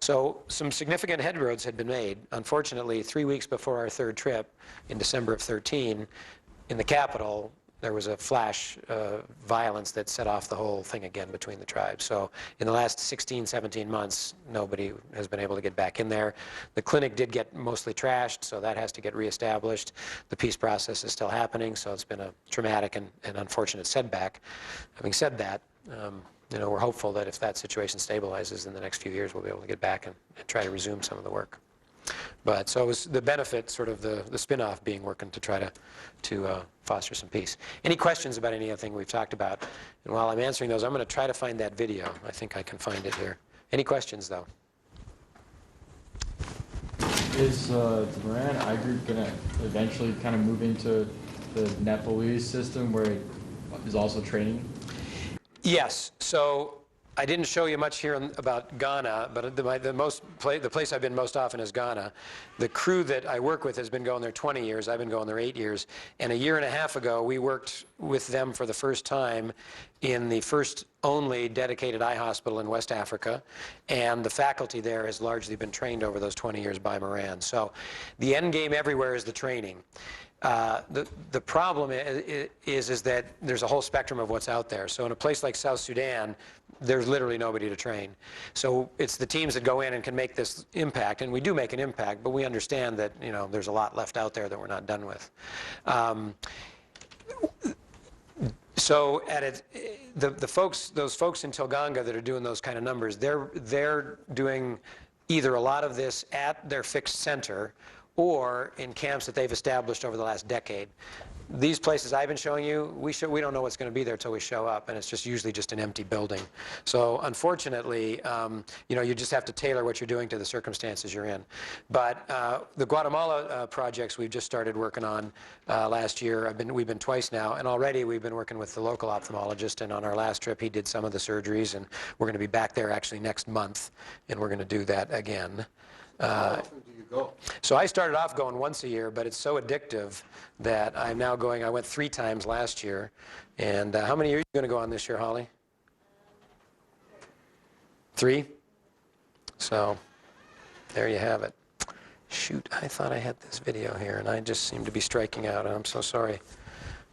So some significant headroads had been made. Unfortunately, 3 weeks before our 3rd trip, in December of 13, in the capital, there was a flash violence that set off the whole thing again between the tribes. So in the last 16, 17 months, nobody has been able to get back in there. The clinic did get mostly trashed, so that has to get reestablished. The peace process is still happening, so it's been a traumatic and unfortunate setback. Having said that, you know, we're hopeful that if that situation stabilizes in the next few years, we'll be able to get back and try to resume some of the work. But so it was the benefit, sort of the spin-off being working to try to foster some peace. Any questions about anything we've talked about? And while I'm answering those, I'm going to try to find that video. I think I can find it here. Any questions, though? Is the Moran Eye Group going to eventually kind of move into the Nepalese system where it is also training? Yes. So I didn't show you much here about Ghana, but the place I've been most often is Ghana. The crew that I work with has been going there 20 years. I've been going there 8 years. And a year and a half ago, we worked with them for the first time in the first only dedicated eye hospital in West Africa. And the faculty there has largely been trained over those 20 years by Moran. So the end game everywhere is the training. The problem is that there's a whole spectrum of what's out there. So in a place like South Sudan, there's literally nobody to train. So it's the teams that go in and can make this impact, and we do make an impact, but we understand that, you know, there's a lot left out there that we're not done with. So those folks in Tilganga that are doing those kind of numbers, they're doing either a lot of this at their fixed center or in camps that they've established over the last decade. These places I've been showing you, we don't know what's going to be there until we show up, and it's just usually just an empty building. So unfortunately, you know, you just have to tailor what you're doing to the circumstances you're in. But the Guatemala projects we've just started working on last year, we've been twice now, and already we've been working with the local ophthalmologist, and on our last trip he did some of the surgeries, and we're going to be back there actually next month, and we're going to do that again. How often do you go? So I started off going once a year, but it's so addictive that I'm now going, I went 3 times last year. And how many are you going to go on this year, Holly? 3? So there you have it. Shoot, I thought I had this video here, and I just seem to be striking out. I'm so sorry.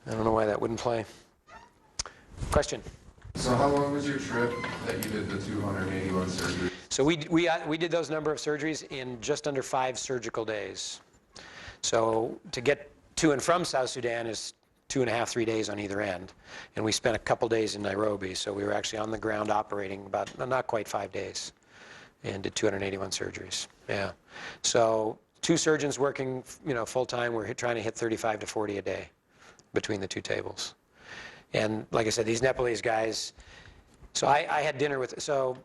I don't know why that wouldn't play. Question? So how long was your trip that you did the 281 surgeries? So we did those number of surgeries in just under 5 surgical days. So to get to and from South Sudan is 2.5, 3 days on either end. And we spent a couple days in Nairobi, so we were actually on the ground operating about, not quite 5 days, and did 281 surgeries. Yeah. So 2 surgeons working, you know, full time. We're trying to hit 35 to 40 a day between the 2 tables. And like I said, these Nepalese guys, so I had dinner with, so,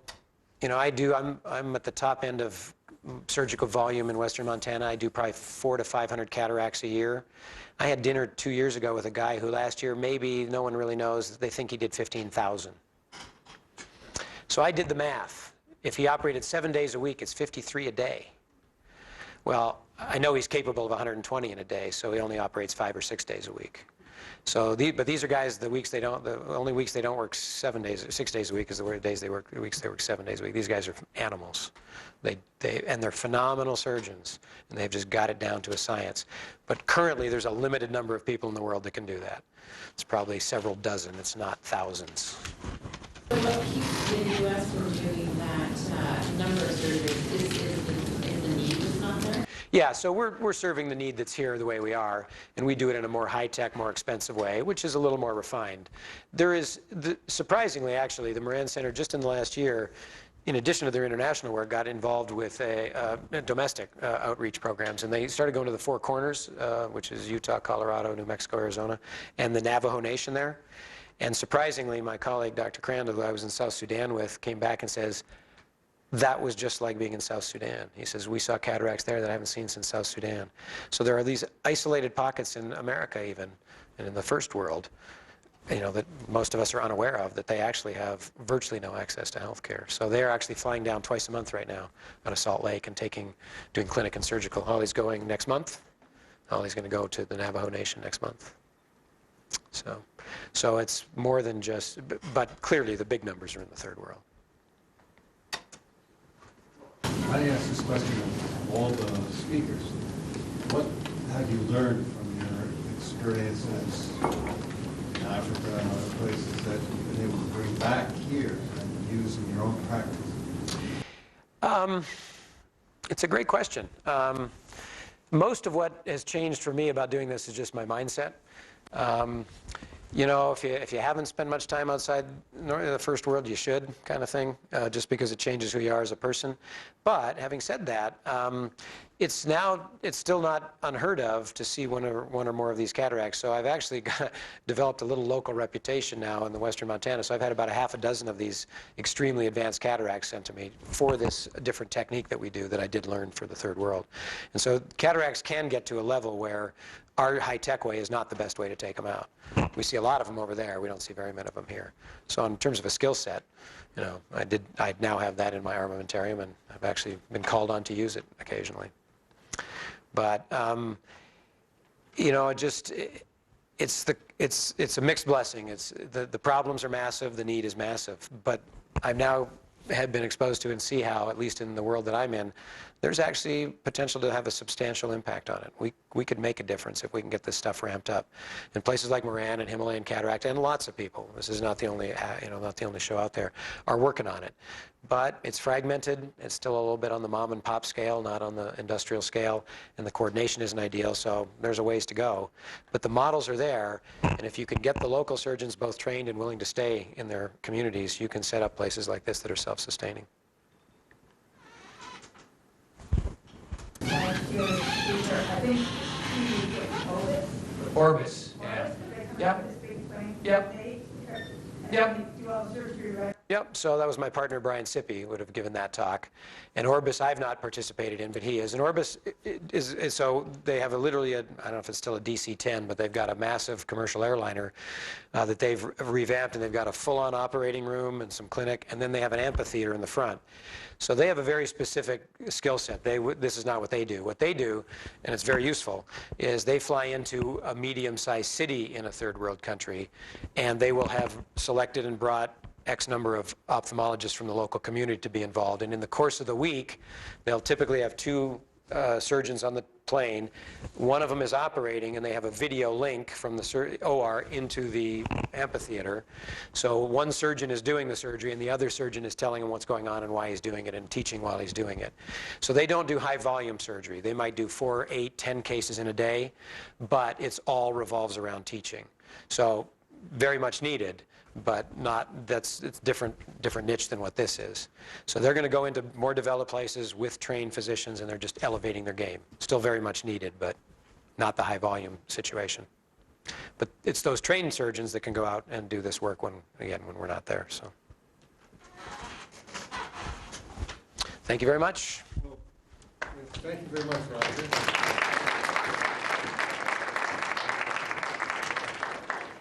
you know, I'm at the top end of surgical volume in Western Montana. I do probably 400 to 500 cataracts a year. I had dinner 2 years ago with a guy who last year, maybe no one really knows, they think he did 15,000. So I did the math. If he operated 7 days a week, it's 53 a day. Well, I know he's capable of 120 in a day, so he only operates 5 or 6 days a week. So, but these are guys, the only weeks they don't work 6 days a week is the weeks they work 7 days a week. These guys are animals. And they're phenomenal surgeons, and they've just got it down to a science. But currently, there's a limited number of people in the world that can do that. It's probably several dozen, it's not thousands. So what keeps the U.S. from doing that number of surgeries is the need that's not there? Yeah, so we're serving the need that's here the way we are, and we do it in a more high-tech, more expensive way, which is a little more refined. There is, surprisingly, actually, the Moran Center, just in the last year, in addition to their international work, got involved with domestic outreach programs, and they started going to the Four Corners, which is Utah, Colorado, New Mexico, Arizona, and the Navajo Nation there. And surprisingly, my colleague, Dr. Crandall, who I was in South Sudan with, came back and says, that was just like being in South Sudan. He says, we saw cataracts there that I haven't seen since South Sudan. So there are these isolated pockets in America even, and in the first world, you know, that most of us are unaware of, that they actually have virtually no access to health care. So they're actually flying down twice a month right now out of Salt Lake and doing clinic and surgical. Holly's going next month. Holly's going to go to the Navajo Nation next month. So it's more than just, but clearly the big numbers are in the third world. I ask this question of all the speakers. What have you learned from your experiences in Africa and other places that you've been able to bring back here and use in your own practice? It's a great question. Most of what has changed for me about doing this is just my mindset. You know, if you haven't spent much time outside the first world, you should, kind of thing, just because it changes who you are as a person. But having said that, it's still not unheard of to see one or more of these cataracts. So I've actually developed a little local reputation now in the western Montana. So I've had about a half a dozen of these extremely advanced cataracts sent to me for this different technique that we do that I did learn for the third world. And so cataracts can get to a level where our high-tech way is not the best way to take them out. We see a lot of them over there. We don't see very many of them here. So in terms of a skill set, you know, I now have that in my armamentarium, and I've actually been called on to use it occasionally. But you know, it's a mixed blessing. The problems are massive, the need is massive. But I've now have been exposed to and see how, at least in the world that I'm in, there's actually potential to have a substantial impact on it. We could make a difference if we can get this stuff ramped up. In places like Moran and Himalayan cataract, and lots of people, this is not the only, not the only show out there, are working on it. But it's fragmented. It's still a little bit on the mom and pop scale, not on the industrial scale, and the coordination isn't ideal, so there's a ways to go. But the models are there, and if you can get the local surgeons both trained and willing to stay in their communities, you can set up places like this that are self-sustaining. Orbis. Yeah. Yep. Yep, so that was my partner Brian Sippy who would have given that talk. And Orbis I've not participated in, but he is. And Orbis is so they have literally I don't know if it's still a DC-10, but they've got a massive commercial airliner that they've revamped, and they've got a full-on operating room and some clinic, and then they have an amphitheater in the front. So they have a very specific skill set. This is not what they do. What they do, and it's very useful, is they fly into a medium-sized city in a third world country, and they will have selected and brought X number of ophthalmologists from the local community to be involved. And in the course of the week, they'll typically have two surgeons on the plane. One of them is operating, and they have a video link from the OR into the amphitheater. So one surgeon is doing the surgery, and the other surgeon is telling him what's going on and why he's doing it, and teaching while he's doing it. So they don't do high volume surgery. They might do 4, 8, 10 cases in a day, but it's all revolves around teaching. So very much needed, but it's different niche than what this is. So they're going to go into more developed places with trained physicians, and they're just elevating their game. Still very much needed, but not the high volume situation. But it's those trained surgeons that can go out and do this work when we're not there. So thank you very much. Well, thank you very much, Roger.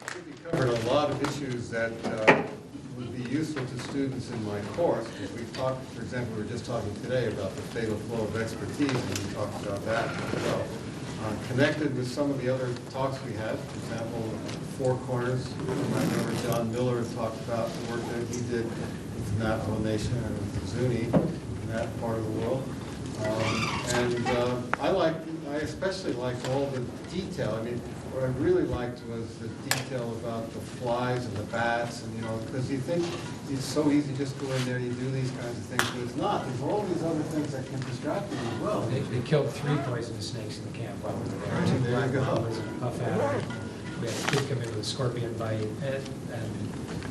I think we covered a lot of issues that would be useful to students in my course, because we've talked, for example, we were just talking today about the fatal flow of expertise, and we talked about that as well. Connected with some of the other talks we had, for example, Four Corners. I remember John Miller talked about the work that he did with the Navajo Nation and with the Zuni in that part of the world. I especially liked all the detail. I mean, what I really liked was the detail about the flies and the bats, and because you think it's so easy just go in there, you do these kinds of things, but it's not. There's all these other things that can distract you as well. They killed 3 poisonous snakes in the camp while we were there. There 2 you black go. mambas and a puff adder. We had a kid come in with a scorpion bite, and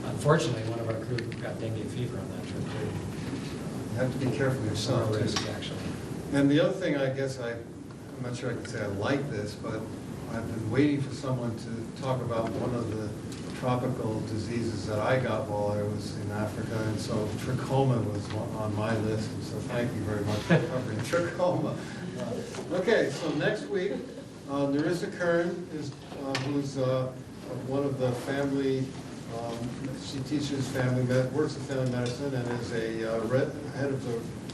unfortunately, one of our crew got dengue fever on that trip too. You have to be careful of yourself. Some too. risk, actually. And the other thing, I guess, I'm not sure I can say I like this, but I've been waiting for someone to talk about one of the tropical diseases that I got while I was in Africa, and so trachoma was on my list, and so thank you very much for covering trachoma. Okay, so next week, Narissa Kern is, who's one of the family, she teaches works in family medicine, and is a head of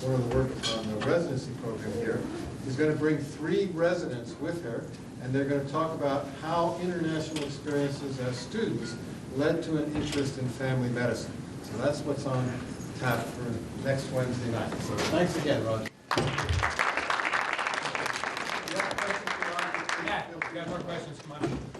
one of the work on the residency program here, is going to bring 3 residents with her, and they're going to talk about how international experiences as students led to an interest in family medicine. So that's what's on tap for next Wednesday night. So thanks again, Roger. Yeah, if you got more questions, come on.